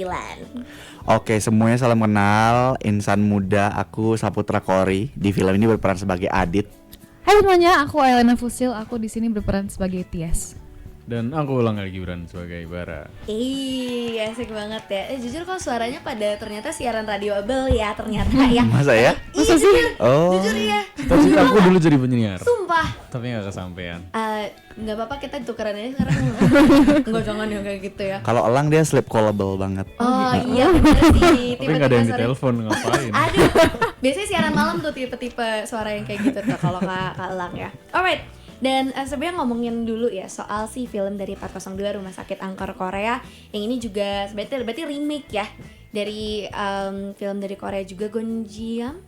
Speaker 6: Oke, semuanya salam kenal. Insan muda, aku Saputra Kori. Di film ini berperan sebagai Adit.
Speaker 5: Hai semuanya, aku Elena Fusil. Aku di sini berperan sebagai Tias.
Speaker 7: Dan aku Ulang Gibran sebagai Bara.
Speaker 1: Asik banget ya. Jujur kok suaranya pada ternyata siaran radioable ya ternyata ya.
Speaker 6: Masa ya?
Speaker 1: Iya jujur.
Speaker 6: Oh.
Speaker 1: Jujur ya.
Speaker 7: Cita-cita aku dulu jadi penyiar,
Speaker 1: Sumpah.
Speaker 7: tapi gak kesampean.
Speaker 1: Nggak apa-apa, kita tukeran aja sekarang. Nggak, jangan yang kayak gitu ya.
Speaker 6: Kalau Elang dia sleep callable banget.
Speaker 1: Oh iya bener sih.
Speaker 7: Tapi gak ada yang
Speaker 1: sore.
Speaker 7: ditelepon, ngapain?
Speaker 1: Aduh, biasanya siaran malam tuh tipe-tipe suara yang kayak gitu tuh kalau Kak Elang ya. Alright, dan sebenarnya ngomongin dulu ya soal si film dari 402 Rumah Sakit Angker Korea. Yang ini juga berarti remake ya dari film dari Korea juga, Gonjiam.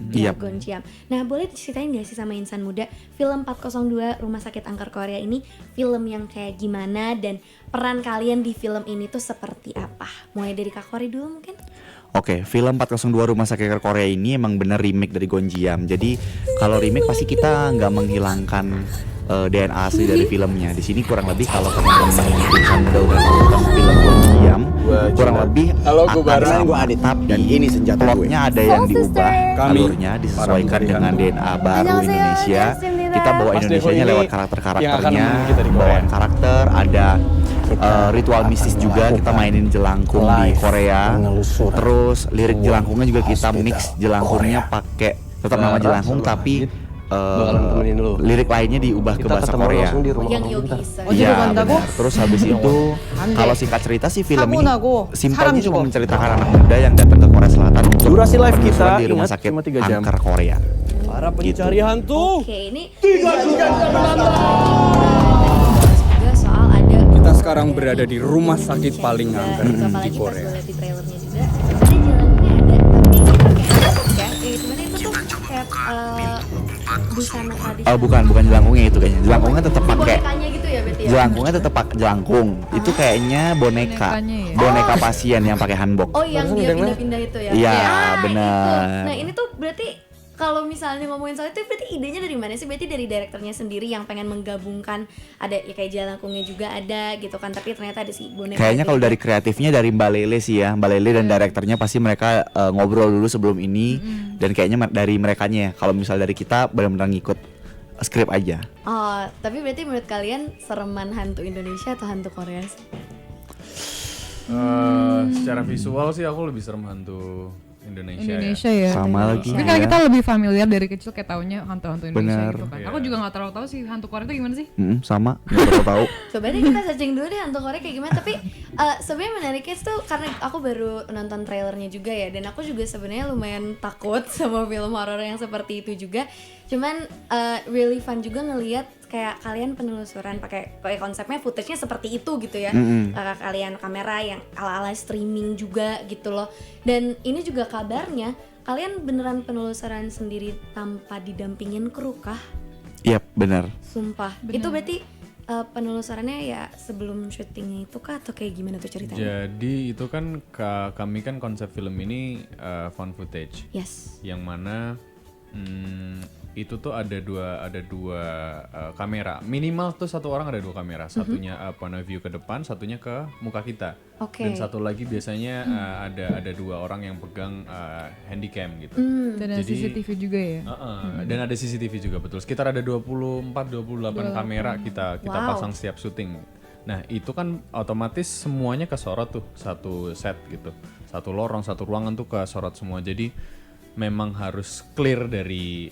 Speaker 6: Iya.
Speaker 1: Gonjiam. Nah, boleh diceritain gak sih sama insan muda, film 402 Rumah Sakit Angker Korea ini film yang kayak gimana, dan peran kalian di film ini tuh seperti apa? Mulai dari Kak Kori dulu mungkin?
Speaker 6: Oke, film 402 Rumah Sakit Angker Korea ini emang bener remake dari Gonjiam. Jadi kalau remake pasti kita nggak menghilangkan DNA asli dari filmnya. Di sini kurang lebih kalau teman-teman insan muda udah nonton film Gonjiam, kurang lebih akan sama, tapi
Speaker 8: ini senjata
Speaker 6: plotnya ada yang diubah, alurnya disesuaikan dengan DNA baru Indonesia. Kita bawa Indonesianya lewat karakter-karakternya, bawaan karakter, ada ritual mistis juga, kita mainin jelangkung di Korea. Terus lirik jelangkungnya juga kita mix jelangkungnya pakai tetap nama jelangkung tapi lirik lainnya diubah ke bahasa Korea.
Speaker 1: Yang Yogi Isa.
Speaker 6: Iya, benar. Terus habis itu kalau singkat cerita sih film ini simpelnya cuma menceritakan anak muda yang datang ke Korea Selatan untuk
Speaker 8: Durasi live kita,
Speaker 6: di rumah
Speaker 8: ingat,
Speaker 6: sakit
Speaker 8: cuma 3 jam.
Speaker 6: Angker Korea.
Speaker 8: Para pencari hantu.
Speaker 1: Oke, ini 3 juga soal ada.
Speaker 9: Kita sekarang berada di rumah sakit paling angker
Speaker 1: Itu apalagi
Speaker 9: di
Speaker 1: pas
Speaker 9: Korea.
Speaker 1: gue liat di trailernya juga ada jalannya ada, tapi itu pakai handuk ya. Cuman itu tuh kayak busana tradisional.
Speaker 6: Oh, bukan jelangkungnya itu kayaknya. Jelangkungnya tetap pakai.
Speaker 1: Bonekanya gitu ya berarti ya.
Speaker 6: Jelangkungnya tetap pakai jelangkung. Itu kayaknya boneka.
Speaker 5: Bonekanya ya?
Speaker 6: Boneka pasien yang pakai hanbok.
Speaker 1: Oh, yang dia pindah-pindah itu ya.
Speaker 6: Iya,
Speaker 1: itu.
Speaker 6: benar.
Speaker 1: Nah, ini tuh berarti kalau misalnya ngomongin soal itu, berarti idenya dari mana sih? Berarti dari direkturnya sendiri yang pengen menggabungkan, ada ya kayak jelangkungnya juga ada gitu kan, tapi ternyata ada si boneka.
Speaker 6: Kayaknya kalau
Speaker 1: gitu.
Speaker 6: dari kreatifnya dari Mbak Lele sih ya. Mbak Lele dan direkturnya pasti mereka ngobrol dulu sebelum ini, dan kayaknya dari merekanya ya. Kalau misal dari kita benar-benar ngikut skrip aja.
Speaker 1: Oh, tapi berarti menurut kalian sereman hantu Indonesia atau hantu Korea sih?
Speaker 7: Secara visual sih aku lebih serem hantu Indonesia
Speaker 5: ya.
Speaker 6: Sama lagi.
Speaker 5: Tapi karena
Speaker 6: ya.
Speaker 5: kita lebih familiar dari kecil kayak taunya hantu-hantu Indonesia
Speaker 6: Bener.
Speaker 5: gitu kan.
Speaker 7: Iya.
Speaker 5: Aku juga nggak terlalu tahu sih hantu Korea itu gimana sih.
Speaker 6: Sama, nggak tahu.
Speaker 1: Coba deh kita searching dulu deh hantu Korea kayak gimana. Tapi sebenarnya menariknya tuh karena aku baru nonton trailernya juga ya, dan aku juga sebenarnya lumayan takut sama film horor yang seperti itu juga. Cuman really fun juga ngelihat kayak kalian penelusuran pakai konsepnya footage-nya seperti itu gitu ya. Kalian kamera yang ala-ala streaming juga gitu loh. Dan ini juga kabarnya kalian beneran penelusuran sendiri tanpa didampingin kru kah?
Speaker 6: Iya, benar.
Speaker 1: Sumpah. Itu berarti penelusurannya ya sebelum syutingnya itu kah atau kayak gimana tuh ceritanya?
Speaker 7: Jadi itu kan kami kan konsep film ini found footage,
Speaker 1: Yes.
Speaker 7: yang mana itu tuh ada dua kamera. Minimal tuh satu orang ada 2 kamera. Satunya point of view ke depan, satunya ke muka kita.
Speaker 1: Oke.
Speaker 7: Dan satu lagi biasanya ada 2 orang yang pegang handycam gitu.
Speaker 5: Dan ada CCTV juga ya.
Speaker 7: Dan ada CCTV juga, betul. Sekitar ada 28 kamera kita
Speaker 1: Wow.
Speaker 7: pasang setiap syuting. Nah itu kan otomatis semuanya kesorot tuh, satu set gitu. Satu lorong, satu ruangan tuh kesorot semua. Jadi memang harus clear dari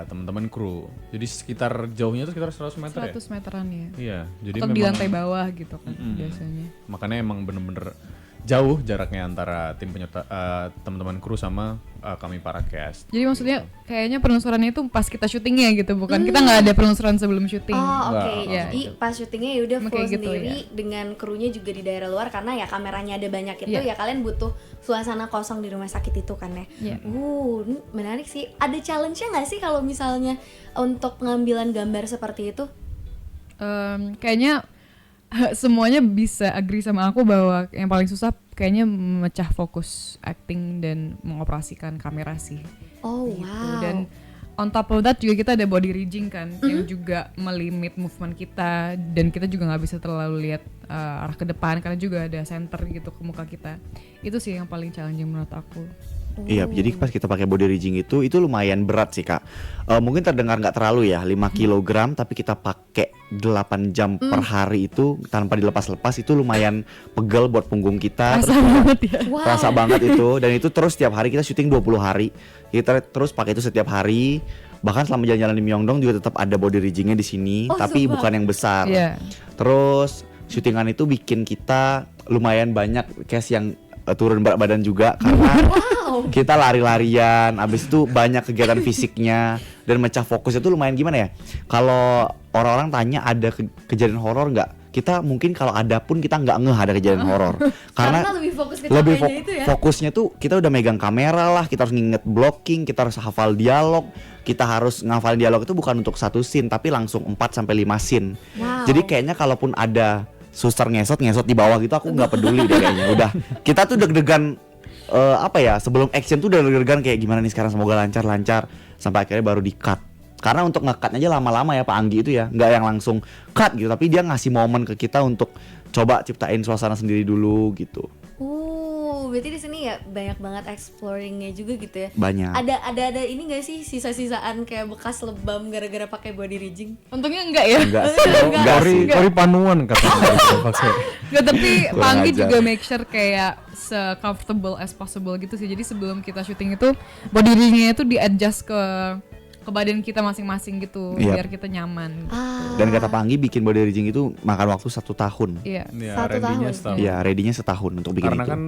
Speaker 7: teman-teman kru. Jadi sekitar jauhnya tuh sekitar 100 meter
Speaker 5: 100 meteran ya.
Speaker 7: Iya, jadi
Speaker 5: Atau
Speaker 7: memang
Speaker 5: di lantai bawah gitu kan biasanya.
Speaker 7: makanya emang bener-bener jauh jaraknya antara tim penyerta teman-teman kru sama kami para cast.
Speaker 5: Jadi maksudnya kayaknya penelusurannya itu pas kita syutingnya gitu, bukan kita nggak ada penelusuran sebelum syuting.
Speaker 1: Oh oke,
Speaker 7: Nggak.
Speaker 5: Iya,
Speaker 1: jadi pas syutingnya ya udah full
Speaker 5: Kayak gitu,
Speaker 1: sendiri
Speaker 5: ya.
Speaker 1: dengan krunya juga di daerah luar karena ya kameranya ada banyak itu
Speaker 5: Iya.
Speaker 1: ya kalian butuh suasana kosong di rumah sakit itu kan ya.
Speaker 5: Iya.
Speaker 1: Ini menarik sih. Ada challenge-nya nggak sih kalau misalnya untuk pengambilan gambar seperti itu?
Speaker 5: Kayaknya semuanya bisa agree sama aku bahwa yang paling susah kayaknya memecah fokus acting dan mengoperasikan kamera sih.
Speaker 1: Oh
Speaker 5: Gitu.
Speaker 1: wow.
Speaker 5: Dan on top of that juga kita ada body rigging kan yang juga melimit movement kita, dan kita juga nggak bisa terlalu lihat arah ke depan karena juga ada center gitu ke muka kita. Itu sih yang paling challenging menurut aku.
Speaker 6: Iya, jadi pas kita pakai body rigging itu lumayan berat sih Kak. Mungkin terdengar nggak terlalu ya, 5 kilogram tapi kita pakai 8 jam per hari itu tanpa dilepas-lepas, itu lumayan pegel buat punggung kita.
Speaker 5: Rasa banget ya.
Speaker 1: Wow.
Speaker 6: Terasa banget itu, dan itu terus setiap hari kita syuting 20 hari. Kita terus pakai itu setiap hari. Bahkan selama jalan-jalan di Myeongdong juga tetap ada body riggingnya di sini,
Speaker 1: Oh,
Speaker 6: tapi
Speaker 1: sumpah.
Speaker 6: bukan yang besar.
Speaker 5: Iya.
Speaker 6: Terus syutingan itu bikin kita lumayan banyak case yang turun berat badan juga karena kita lari-larian, abis itu banyak kegiatan fisiknya dan mecah fokus itu lumayan gimana ya? Kalau orang-orang tanya ada kejadian horor nggak? Kita mungkin kalau ada pun kita nggak ngeh ada kejadian horor
Speaker 1: Karena lebih fokus ke
Speaker 6: lebih
Speaker 1: capeknya itu ya.
Speaker 6: fokusnya tuh kita udah megang kamera lah, kita harus nginget blocking, kita harus hafal dialog, kita harus ngafalin dialog itu bukan untuk satu scene tapi langsung 4-5 scene.
Speaker 1: Wow.
Speaker 6: Jadi kayaknya kalaupun ada suster ngesot di bawah gitu aku nggak peduli deh kayaknya. Udah kita tuh deg-degan sebelum action tuh udah deg-degan kayak gimana nih sekarang, semoga lancar sampai akhirnya baru di cut. Karena untuk nge-cut aja lama-lama ya Pak Anggi itu ya, nggak yang langsung cut gitu, tapi dia ngasih momen ke kita untuk coba ciptain suasana sendiri dulu gitu.
Speaker 1: Berarti di sini ya banyak banget exploringnya juga gitu ya.
Speaker 6: Banyak.
Speaker 1: Ada ini nggak sih sisa-sisaan kayak bekas lebam gara-gara pakai body rigging?
Speaker 5: Untungnya enggak ya.
Speaker 6: Enggak sih, enggak sih.
Speaker 7: Kori panuan katanya gitu, pakai.
Speaker 5: Nggak, tapi
Speaker 6: Kurang
Speaker 5: Panggi
Speaker 6: ajar.
Speaker 5: juga make sure kayak se-comfortable as possible gitu sih. Jadi sebelum kita syuting itu body riggingnya itu di-adjust ke badan kita masing-masing gitu,
Speaker 6: Iya.
Speaker 5: biar kita nyaman.
Speaker 6: Dan kata Pak Anggi bikin body rigging itu makan waktu 1 tahun.
Speaker 5: Iya.
Speaker 7: Ya,
Speaker 1: 1
Speaker 7: ready-nya
Speaker 1: tahun.
Speaker 7: setahun.
Speaker 6: Iya, ready-nya setahun untuk bikin
Speaker 7: Karena
Speaker 6: itu.
Speaker 7: kan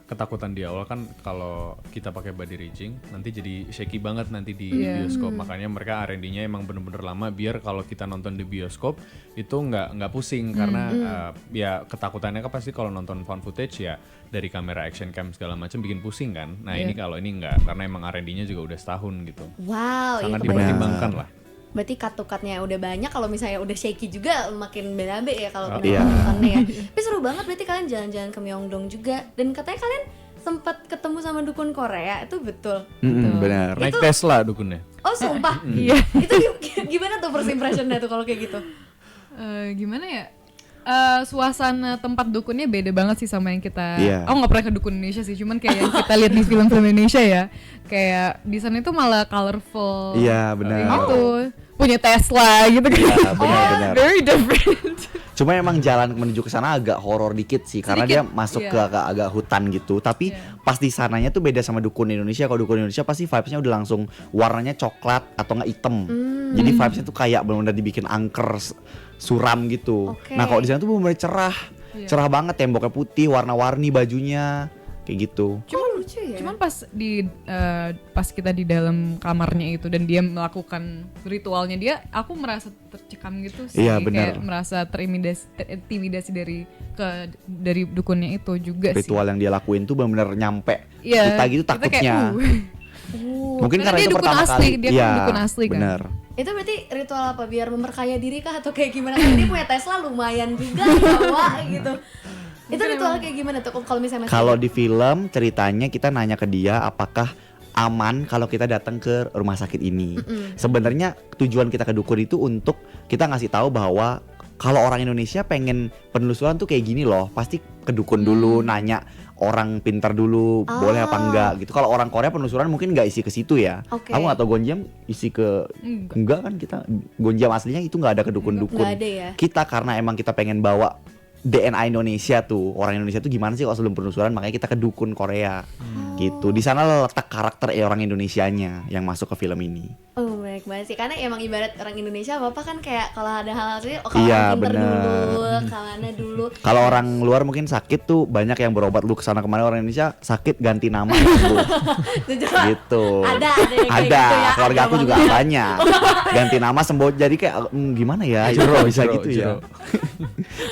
Speaker 7: ketakutan di awal kan kalau kita pakai body rigging nanti jadi shaky banget nanti di
Speaker 5: Iya.
Speaker 7: bioskop. Makanya mereka R&D-nya emang bener-bener lama biar kalau kita nonton di bioskop itu nggak pusing karena ya ketakutannya kan pasti kalau nonton found footage ya dari kamera action cam segala macam bikin pusing kan. Nah
Speaker 5: Iya.
Speaker 7: ini kalau ini nggak, karena emang R&D-nya juga udah setahun gitu.
Speaker 1: Wow,
Speaker 7: Sangat
Speaker 1: iya
Speaker 7: dipertimbangkan lah.
Speaker 1: Berarti cut-cutnya udah banyak, kalau misalnya udah shaky juga makin berabe ya kalau kita
Speaker 6: Iya.
Speaker 1: nontonnya ya. Tapi seru banget berarti kalian jalan-jalan ke Myeongdong juga, dan katanya kalian sempat ketemu sama dukun Korea, itu betul?
Speaker 6: Benar.
Speaker 7: Naik Tesla dukunnya.
Speaker 1: Oh sumpah?
Speaker 5: Iya.
Speaker 1: Itu gimana tuh first impressionnya tuh kalau kayak gitu?
Speaker 5: Gimana ya? Suasana tempat dukunnya beda banget sih sama yang kita.
Speaker 6: Iya.
Speaker 5: Aku nggak pernah ke dukun Indonesia sih, cuman kayak yang kita lihat di film-film Indonesia ya. Kayak di sana itu malah colorful.
Speaker 6: Iya, benar.
Speaker 5: Gitu. Punya Tesla gitu kan.
Speaker 6: Iya, benar.
Speaker 5: Very different.
Speaker 6: Cuma emang jalan menuju ke sana agak horor dikit sih karena dia
Speaker 5: Sedikit,
Speaker 6: masuk
Speaker 5: iya.
Speaker 6: ke agak hutan gitu. Tapi pas di sananya tuh beda sama dukun Indonesia. Kalau dukun Indonesia pasti vibes-nya udah langsung warnanya coklat atau nggak hitam. Jadi vibes-nya tuh kayak benar-benar dibikin angker suram gitu.
Speaker 1: Oke.
Speaker 6: Nah, kalau di sana tuh benar-benar cerah.
Speaker 5: Iya.
Speaker 6: Cerah banget, temboknya putih, warna-warni bajunya kayak gitu.
Speaker 1: Lucu ya?
Speaker 5: Cuman pas kita di dalam kamarnya itu dan dia melakukan ritualnya dia, aku merasa tercekam gitu sih.
Speaker 6: Iya, benar.
Speaker 5: Kayak merasa terintimidasi dari dukunnya itu juga
Speaker 6: Ritual yang dia lakuin tuh benar-benar nyampe
Speaker 5: sih. Iya,
Speaker 6: kita gitu
Speaker 5: kita
Speaker 6: takutnya.
Speaker 5: kayak,
Speaker 6: Mungkin
Speaker 5: karena
Speaker 6: karena
Speaker 5: dia
Speaker 6: itu
Speaker 5: dukun
Speaker 6: pertama
Speaker 5: asli,
Speaker 6: kali.
Speaker 5: dia kan
Speaker 6: Iya,
Speaker 5: dukun asli kan.
Speaker 6: bener.
Speaker 1: Itu berarti ritual apa? Biar memperkaya diri kah atau kayak gimana? Kan dia punya Tesla lumayan juga bawa gitu. Itu ritual kayak gimana tuh kalau misalnya masih
Speaker 6: Kalau di film ceritanya kita nanya ke dia apakah aman kalau kita datang ke rumah sakit ini. Sebenarnya tujuan kita ke dukun itu untuk kita ngasih tahu bahwa kalau orang Indonesia pengen penelusuran tuh kayak gini loh, pasti ke dukun dulu, nanya orang pintar dulu, boleh apa enggak gitu. Kalau orang Korea penelusuran mungkin nggak isi ke situ ya.
Speaker 1: Oke.
Speaker 6: Aku nggak tahu Gonjam isi ke enggak kan, kita Gonjam aslinya itu nggak ada ke dukun-dukun.
Speaker 1: Nggak ada ya.
Speaker 6: Kita karena emang kita pengen bawa DNA Indonesia tuh, orang Indonesia tuh gimana sih kalau sebelum penelusuran, makanya kita ke dukun Korea gitu. Di sana letak karakter orang Indonesianya yang masuk ke film ini.
Speaker 1: Oh, baik banget sih. Karena emang ibarat orang Indonesia apa kan kayak kalau ada hal-hal sih, kalau
Speaker 6: Iya,
Speaker 1: orang pinter
Speaker 6: bener.
Speaker 1: dulu, kemana dulu.
Speaker 6: Kalau orang luar mungkin sakit tuh banyak yang berobat lu kesana kemana, orang Indonesia sakit ganti nama gitu. Gitu.
Speaker 1: Ada yang kayak
Speaker 6: Ada.
Speaker 1: gitu ya.
Speaker 6: Keluarga
Speaker 1: Ada
Speaker 6: aku juga
Speaker 1: banget.
Speaker 6: banyak. Ganti nama sembuh jadi kayak gimana ya?
Speaker 7: Jero,
Speaker 6: bisa
Speaker 7: jero,
Speaker 6: gitu
Speaker 7: jero.
Speaker 6: ya.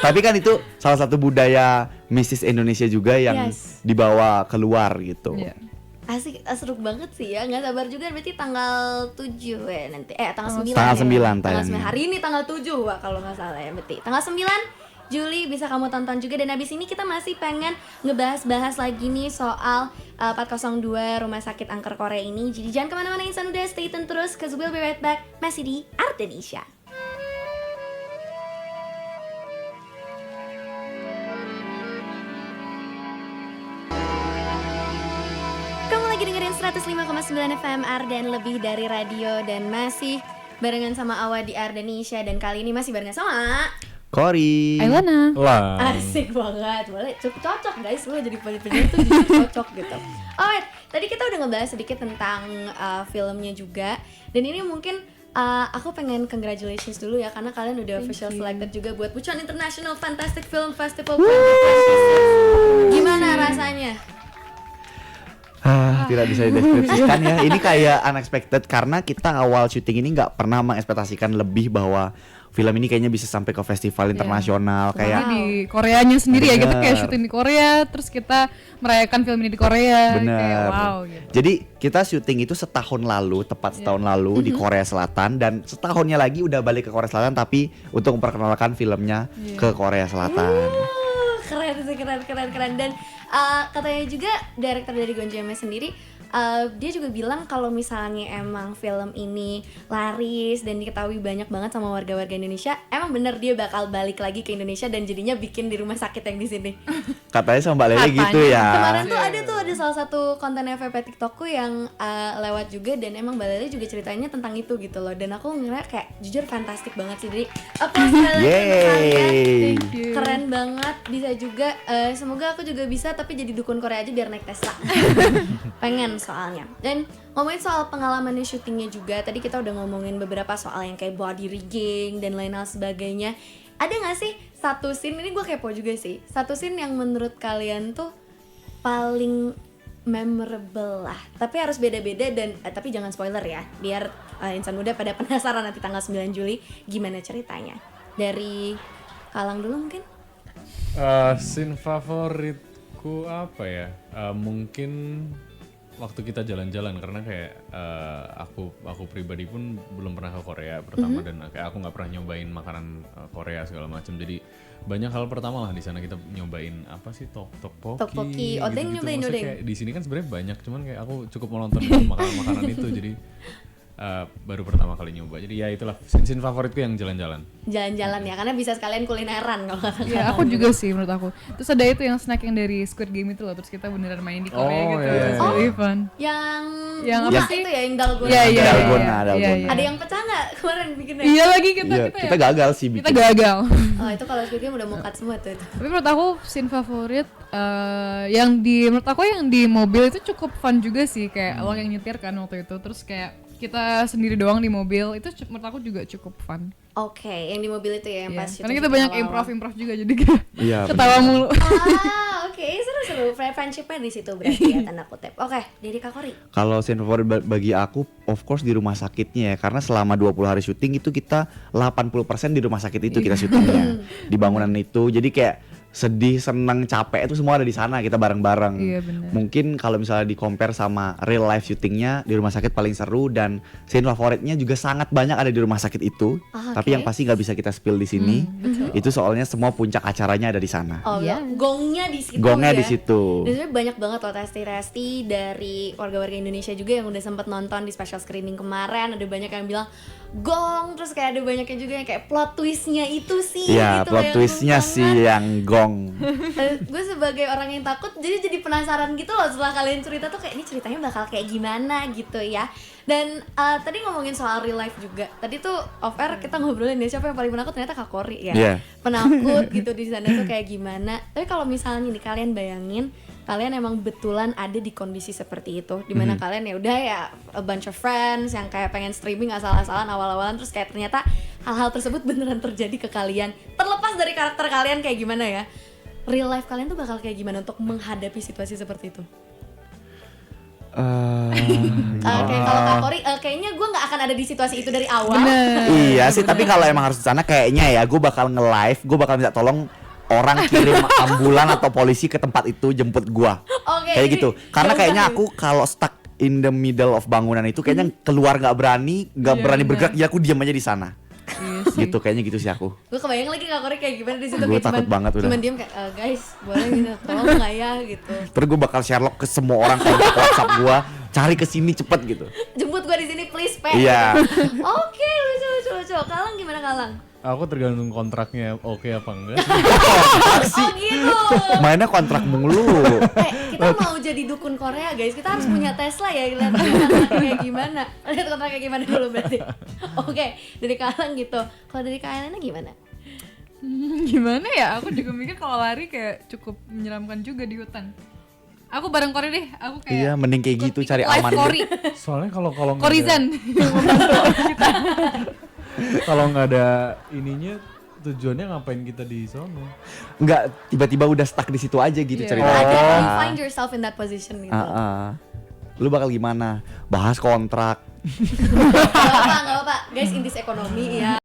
Speaker 6: Tapi kan itu salah satu budaya mistis Indonesia juga yang
Speaker 1: Yes.
Speaker 6: dibawa keluar gitu.
Speaker 5: Iya.
Speaker 1: Asik, seru banget sih ya. Nggak sabar juga berarti tanggal 7 ya nanti. Tanggal 9
Speaker 6: Tanggal
Speaker 1: ya.
Speaker 6: 9
Speaker 1: Tanggal
Speaker 6: tayangnya.
Speaker 1: 9. Hari ini tanggal 7 Wak, kalau nggak salah ya berarti. Tanggal 9 Juli bisa kamu tonton juga. Dan habis ini kita masih pengen ngebahas-bahas lagi nih soal 402 Rumah Sakit Angker Korea ini. Jadi jangan kemana-mana Insan, udah stay tune terus, cause we'll be right back. Masih di Ardenisha. Kamu lagi dengerin 105,9 FM Arden, lebih dari radio, dan masih barengan sama Awa di Ardenisha. Dan kali ini masih barengan sama
Speaker 6: Kori.
Speaker 5: Ailana.
Speaker 7: Lah.
Speaker 1: asik banget, boleh cukup cocok guys, lo jadi penyanyi tuh jujur cocok gitu. Alright, tadi kita udah ngebahas sedikit tentang filmnya juga, dan ini mungkin aku pengen congratulations dulu ya, karena kalian udah official selected juga buat Bucheon International Fantastic Film Festival 2026. Gimana rasanya?
Speaker 6: Tidak bisa dideskripsikan ya. Ini kayak unexpected karena kita awal syuting ini nggak pernah mengekspektasikan lebih bahwa film ini kayaknya bisa sampai ke festival internasional kayak
Speaker 5: Di Koreanya sendiri ya, kita kayak
Speaker 6: Bener.
Speaker 5: syuting di Korea, terus kita merayakan film ini di Korea. Kayak
Speaker 6: bener.
Speaker 5: wow gitu.
Speaker 6: Jadi kita syuting itu setahun lalu, tepat setahun lalu di Korea Selatan, dan setahunnya lagi udah balik ke Korea Selatan tapi untuk memperkenalkan filmnya ke Korea Selatan.
Speaker 1: Keren sih, keren. Dan katanya juga director dari Gonjamnya sendiri, dia juga bilang kalau misalnya emang film ini laris dan diketahui banyak banget sama warga-warga Indonesia, emang bener dia bakal balik lagi ke Indonesia dan jadinya bikin di rumah sakit yang di sini.
Speaker 6: Katanya sama Mbak Lele gitu ya.
Speaker 1: Kemarin tuh ada salah satu konten FVP TikTokku yang lewat juga, dan emang Mbak Lele juga ceritanya tentang itu gitu loh. Dan aku ngira kayak jujur fantastik banget sih. Jadi applause sekali lagi untuk kalian.
Speaker 6: Yeay.
Speaker 1: Keren banget, bisa juga. Semoga aku juga bisa, tapi jadi dukun Korea aja biar naik Tesla. Pengen soalnya. Dan ngomongin soal pengalamannya syutingnya juga, tadi kita udah ngomongin beberapa soal yang kayak body rigging dan lain hal sebagainya. Ada gak sih satu scene, ini gue kepo juga sih, satu scene yang menurut kalian tuh paling memorable lah, tapi harus beda-beda, dan tapi jangan spoiler ya, biar insan muda pada penasaran nanti tanggal 9 Juli gimana ceritanya. Dari Kalang dulu mungkin.
Speaker 7: Scene favoritku apa ya? Mungkin waktu kita jalan-jalan, karena kayak aku pribadi pun belum pernah ke Korea pertama, dan kayak aku nggak pernah nyobain makanan Korea segala macam. Jadi banyak hal pertama lah di sana, kita nyobain apa sih
Speaker 1: Tteokbokki, odeng, nyobain
Speaker 7: Maksudnya
Speaker 1: odeng.
Speaker 7: kayak di sini kan sebenarnya banyak, cuman kayak aku cukup menonton makanan-makanan itu, jadi baru pertama kali nyoba. Jadi ya itulah scene favoritku yang jalan-jalan.
Speaker 1: Jalan-jalan ya, karena bisa sekalian kulineran kalau kata
Speaker 5: Ya aku juga sih menurut aku. Terus ada itu yang snack yang dari Squid Game itu loh, terus kita beneran main di Korea
Speaker 7: Oh,
Speaker 5: gitu.
Speaker 7: iya,
Speaker 5: It's
Speaker 7: iya.
Speaker 5: really fun.
Speaker 1: yang
Speaker 5: apa
Speaker 1: sih itu ya, yang dalgona.
Speaker 5: Iya, iya,
Speaker 6: Dalgona,
Speaker 5: iya,
Speaker 6: dalgona.
Speaker 5: iya.
Speaker 1: Ada yang pecah nggak kemarin bikinnya?
Speaker 5: Iya lagi kita
Speaker 6: Iya,
Speaker 5: kita,
Speaker 6: kita
Speaker 5: ya.
Speaker 6: gagal sih
Speaker 5: Kita
Speaker 6: bikin.
Speaker 5: gagal.
Speaker 1: Oh itu kalau Squid Game udah mukat semua tuh itu.
Speaker 5: Tapi menurut aku scene favorit menurut aku yang di mobil itu cukup fun juga sih, kayak lo yang nyetir kan waktu itu, terus kayak kita sendiri doang di mobil itu menurut aku juga cukup fun.
Speaker 1: Oke, yang di mobil itu ya, yang
Speaker 5: Iya.
Speaker 1: pas
Speaker 5: Karena kita banyak improv juga, jadi kayak
Speaker 6: Iya,
Speaker 5: ketawa
Speaker 6: bener.
Speaker 5: mulu.
Speaker 1: Oke, seru-seru. Friendship-nya di situ berarti ya, tanda kutip. Oke, jadi Kak Kori.
Speaker 6: Kalau scene favorit bagi aku of course di rumah sakitnya ya, karena selama 20 hari syuting itu kita 80% di rumah sakit itu kita syutingnya, di bangunan itu. Jadi kayak sedih, seneng, capek itu semua ada di sana, kita bareng-bareng.
Speaker 5: Iya, benar.
Speaker 6: Mungkin kalau misalnya di compare sama real life syutingnya di rumah sakit paling seru, dan scene favoritnya juga sangat banyak ada di rumah sakit itu.
Speaker 1: Ah,
Speaker 6: Tapi
Speaker 1: oke.
Speaker 6: yang pasti nggak bisa kita spill di sini. Itu soalnya semua puncak acaranya ada di sana.
Speaker 1: Oh,
Speaker 5: Iya.
Speaker 1: gongnya di situ
Speaker 6: Gongnya
Speaker 1: ya.
Speaker 6: di situ.
Speaker 1: Dan sebenarnya banyak banget loh Resti dari warga-warga Indonesia juga yang udah sempet nonton di special screening kemarin. Ada banyak yang bilang gong, terus kayak ada banyaknya juga yang kayak plot twistnya itu sih.
Speaker 6: Iya,
Speaker 1: gitu loh,
Speaker 6: plot
Speaker 1: yang
Speaker 6: twistnya
Speaker 1: gong
Speaker 6: sih
Speaker 1: banget.
Speaker 6: yang gong.
Speaker 1: Gue sebagai orang yang takut jadi penasaran gitu loh setelah kalian cerita tuh kayak ini ceritanya bakal kayak gimana gitu ya. Dan tadi ngomongin soal real life juga. Tadi tuh off air kita ngobrolin ya siapa yang paling penakut, ternyata Kak Kori ya.
Speaker 6: Iya.
Speaker 1: Penakut gitu di sana tuh kayak gimana. Tapi kalau misalnya nih kalian bayangin kalian emang betulan ada di kondisi seperti itu, dimana kalian ya udah ya a bunch of friends yang kayak pengen streaming asal-asalan awal-awalan, terus kayak ternyata hal-hal tersebut beneran terjadi ke kalian, terlepas dari karakter kalian kayak gimana ya, real life kalian tuh bakal kayak gimana untuk menghadapi situasi seperti itu? Oke, kalau Kak Kori, kayaknya gue nggak akan ada di situasi itu dari awal.
Speaker 6: Iya sih, tapi kalau emang harus di sana kayaknya ya gue bakal nge-live, gue bakal minta tolong orang kirim ambulan atau polisi ke tempat itu jemput gua.
Speaker 1: Oke,
Speaker 6: Kayak
Speaker 1: jadi
Speaker 6: gitu. Karena
Speaker 1: jauh
Speaker 6: kayaknya
Speaker 1: banget.
Speaker 6: aku kalau stuck in the middle of bangunan itu kayaknya keluar nggak berani
Speaker 5: Iya,
Speaker 6: berani
Speaker 5: benar.
Speaker 6: bergerak, jadi aku diam aja di sana.
Speaker 5: Iya sih.
Speaker 6: Gitu, kayaknya gitu sih aku.
Speaker 1: Gue kebayang lagi Kak Kori kayak gimana di situ,
Speaker 6: Gue
Speaker 1: kayak
Speaker 6: takut banget udah.
Speaker 1: cuman diem kayak guys boleh gitu, tolong nggak ya gitu.
Speaker 6: Terus gue bakal Sherlock ke semua orang kontak WhatsApp gua, cari ke sini cepet gitu.
Speaker 1: Jemput gue di sini please Pe.
Speaker 6: Iya.
Speaker 1: Oke, lucu. Kalang gimana Kalang?
Speaker 7: Aku tergantung kontraknya oke apa enggak.
Speaker 1: Oh gitu.
Speaker 6: Mainnya kontrak mulu.
Speaker 1: Kita mau jadi dukun Korea guys, kita harus punya Tesla ya, lihat kontraknya kayak gimana. Lihat kontraknya kayak gimana dulu berarti. Oke, dari Kalang gitu. Kalau dari Kak gimana?
Speaker 5: Gimana ya? Aku juga mikir kalau lari kayak cukup menyeramkan juga di hutan. Aku bareng Kori deh. Aku kayak
Speaker 6: Iya, mending kayak gitu, cari
Speaker 5: live
Speaker 6: aman.
Speaker 5: Kori.
Speaker 7: Soalnya kalau nggak ada-
Speaker 5: Korizan.
Speaker 7: kalau nggak ada ininya, tujuannya ngapain kita di sono?
Speaker 6: Enggak, tiba-tiba udah stuck di situ aja gitu
Speaker 5: Iya.
Speaker 6: ceritanya.
Speaker 1: Ada you find yourself in that position gitu.
Speaker 6: Lu bakal gimana? Bahas kontrak.
Speaker 1: Gak apa-apa, guys, in this ekonomi ya.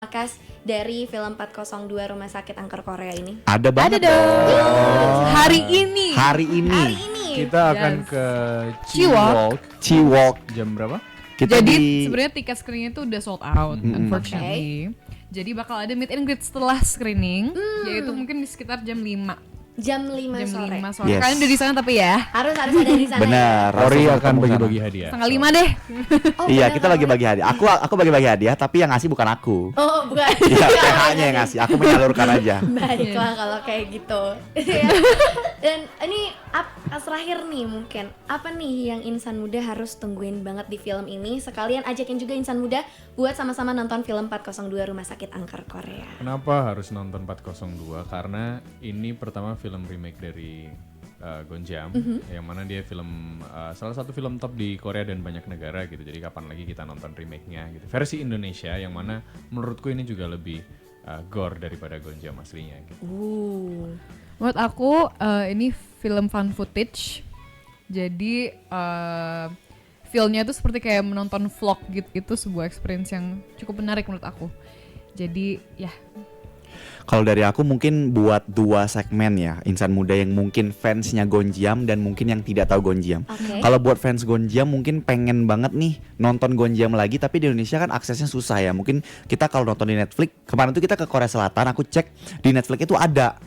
Speaker 1: Kas dari film 402 Rumah Sakit Angker Korea ini.
Speaker 6: Ada banget.
Speaker 5: Ada dong. Hari ini.
Speaker 6: Hari ini.
Speaker 1: Hari ini.
Speaker 7: Kita akan
Speaker 5: Yes.
Speaker 7: ke
Speaker 5: Ciwalk.
Speaker 6: Ciwalk.
Speaker 7: Jam berapa?
Speaker 6: Kita
Speaker 5: Jadi
Speaker 6: di
Speaker 5: sebenarnya tiket screeningnya itu udah sold out, unfortunately. Jadi bakal ada meet and greet setelah screening, yaitu mungkin di sekitar jam 5
Speaker 1: Jam 5
Speaker 5: jam
Speaker 1: sore.
Speaker 5: 5 sore.
Speaker 6: Yes.
Speaker 5: Kalian udah di sana tapi ya.
Speaker 1: Harus ada di sana.
Speaker 6: benar.
Speaker 7: Ori
Speaker 6: langsung
Speaker 7: akan
Speaker 6: ketemu
Speaker 7: bagi-bagi
Speaker 6: sana.
Speaker 7: hadiah.
Speaker 5: Setengah 5 deh.
Speaker 1: Oh,
Speaker 6: Iya,
Speaker 1: benar,
Speaker 6: kita
Speaker 1: Kak
Speaker 6: bagi-bagi hadiah. Aku bagi-bagi hadiah, tapi yang ngasih bukan aku.
Speaker 1: Oh, bukan.
Speaker 6: Iya, PH-nya yang ngasih. Aku menyalurkan aja.
Speaker 1: Baiklah kalau kayak gitu. Ya. Dan ini terakhir nih mungkin apa nih yang insan muda harus tungguin banget di film ini? Sekalian ajakin juga insan muda buat sama-sama nonton film 402 Rumah Sakit Angker Korea.
Speaker 7: Kenapa harus nonton 402? Karena ini pertama film remake dari Gonjam, yang mana dia film salah satu film top di Korea dan banyak negara gitu. Jadi kapan lagi kita nonton remake-nya gitu. Versi Indonesia yang mana menurutku ini juga lebih gore daripada Gonjam aslinya gitu.
Speaker 5: Menurut aku ini film fan footage. Jadi feel-nya itu seperti kayak menonton vlog gitu. Itu sebuah experience yang cukup menarik menurut aku. Jadi ya.
Speaker 6: Kalau dari aku mungkin buat dua segmen ya, insan muda yang mungkin fansnya Gonjiam dan mungkin yang tidak tahu Gonjiam.
Speaker 1: Oke.
Speaker 6: Kalau buat fans Gonjiam mungkin pengen banget nih nonton Gonjiam lagi, tapi di Indonesia kan aksesnya susah ya. Mungkin kita kalau nonton di Netflix, kemarin tuh kita ke Korea Selatan, aku cek di Netflix itu ada.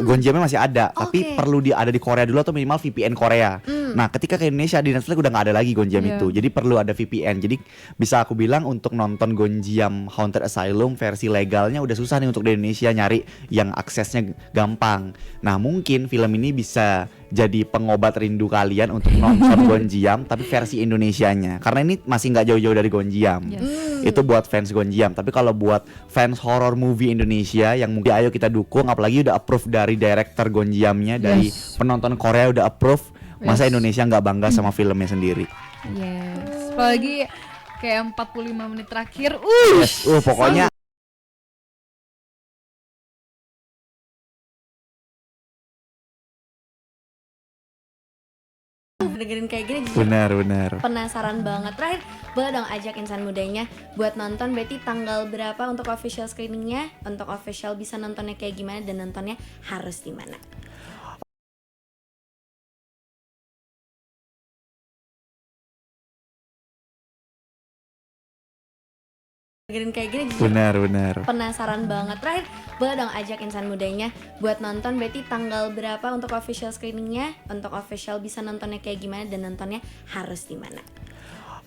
Speaker 6: Gonjiamnya masih ada, tapi perlu ada di Korea dulu atau minimal VPN Korea. Nah, ketika ke Indonesia di Netflix udah nggak ada lagi Gonjiam
Speaker 5: Iya.
Speaker 6: itu, jadi perlu ada VPN. Jadi bisa aku bilang untuk nonton Gonjiam Haunted Asylum versi legalnya udah susah nih untuk di Indonesia nyari yang aksesnya gampang. Nah, mungkin film ini bisa jadi pengobat rindu kalian untuk nonton Gonjiam tapi versi Indonesianya. Karena ini masih nggak jauh-jauh dari Gonjiam. Itu buat fans Gonjiam. Tapi kalau buat fans horror movie Indonesia yang mungkin ayo kita dukung, apalagi udah approve dari director Gonjiamnya, dari penonton Korea udah approve, masa Indonesia nggak bangga sama filmnya sendiri?
Speaker 5: Yes. Apalagi kayak 45 menit terakhir.
Speaker 6: Pokoknya
Speaker 1: dengerin kayak gini jujur
Speaker 6: benar.
Speaker 1: penasaran banget. Terakhir boleh dong ajak insan mudanya buat nonton, berarti tanggal berapa untuk official screeningnya, untuk official bisa nontonnya kayak gimana dan nontonnya harus di mana? Dengerin kayak gini jujur
Speaker 6: benar.
Speaker 1: penasaran banget. Terakhir boleh dong ajak insan mudanya buat nonton, berarti tanggal berapa untuk official screeningnya, untuk official bisa nontonnya kayak gimana dan nontonnya harus di mana?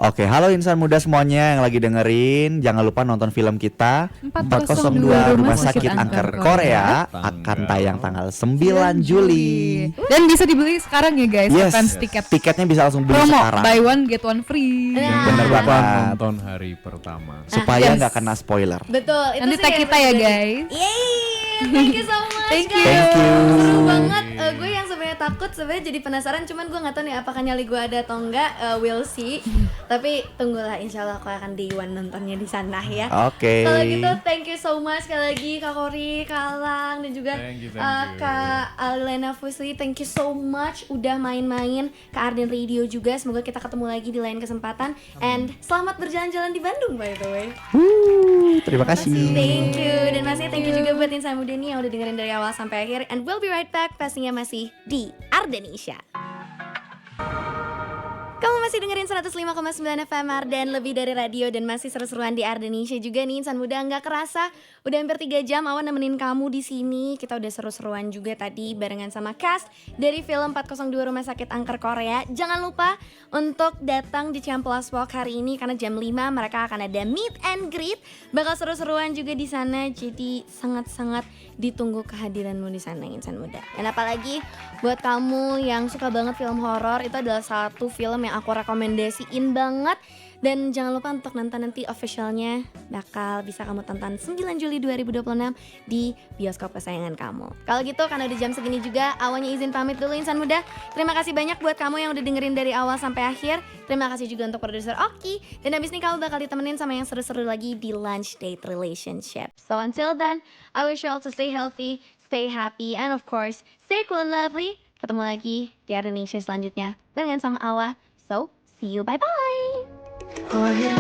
Speaker 6: Oke, halo insan muda semuanya yang lagi dengerin, jangan lupa nonton film kita 402 Rumah Sakit Angker Korea akan tayang tanggal 9 Juli.
Speaker 5: Dan bisa dibeli sekarang ya guys,
Speaker 6: Yes,
Speaker 5: advance tiket.
Speaker 6: tiketnya bisa langsung beli
Speaker 5: Promo
Speaker 6: sekarang.
Speaker 5: buy one get one free.
Speaker 6: Bener
Speaker 7: Jangan lupa
Speaker 6: banget.
Speaker 7: nonton hari pertama.
Speaker 6: Supaya
Speaker 5: Yes.
Speaker 6: nggak kena spoiler.
Speaker 1: Betul, itu
Speaker 5: Nanti
Speaker 1: sih
Speaker 5: tag
Speaker 1: yang
Speaker 5: kita ya
Speaker 1: terjadi.
Speaker 5: guys.
Speaker 1: Yeay, thank you so much
Speaker 5: Thank
Speaker 1: guys.
Speaker 5: you.
Speaker 6: Thank you.
Speaker 1: Seru banget. Gue yang sebenarnya takut, sebenarnya jadi penasaran. Cuman gue nggak tahu nih apakah nyali gue ada atau enggak. We'll see. Tapi tunggulah, insya Allah aku akan day one nontonnya di sana ya.
Speaker 6: Oke.
Speaker 1: Kalau gitu, thank you so much sekali lagi Kak Kori, Kak Alang, dan juga
Speaker 7: Thank you.
Speaker 1: Kak Alena Fusli. Thank you so much udah main-main ke Arden Radio juga. Semoga kita ketemu lagi di lain kesempatan. And selamat berjalan-jalan di Bandung by the way.
Speaker 6: Terima kasih.
Speaker 1: Thank you. Dan pastinya thank you juga buat insan muda nih yang udah dengerin dari awal sampai akhir. And we'll be right back, pastinya masih di Ardenisha. Kamu masih dengerin 105,9 FM Arden, lebih dari radio, dan masih seru-seruan di Ardenisha juga nih insan muda. Nggak kerasa udah hampir 3 jam Awan nemenin kamu di sini. Kita udah seru-seruan juga tadi barengan sama cast dari film 402 Rumah Sakit Angker Korea. Jangan lupa untuk datang di Ciamplas Walk hari ini karena jam 5 mereka akan ada meet and greet. Bakal seru-seruan juga di sana. Jadi sangat-sangat ditunggu kehadiranmu di sana insan muda. Dan apalagi buat kamu yang suka banget film horor, itu adalah satu film yang aku rekomendasiin banget. Dan jangan lupa untuk nonton nanti officialnya, bakal bisa kamu tonton 9 Juli 2026 di bioskop kesayangan kamu. Kalau gitu karena udah jam segini juga, awalnya izin pamit dulu insan muda. Terima kasih banyak buat kamu yang udah dengerin dari awal sampai akhir. Terima kasih juga untuk produser Oki. Dan abis ini kamu bakal ditemenin sama yang seru-seru lagi di Lunch Date Relationship. So until then, I wish you all to stay healthy, stay happy, and of course, stay cool and lovely. Ketemu lagi di Indonesia selanjutnya dengan sama Awa. So, see you, bye-bye!
Speaker 3: Oh, yeah.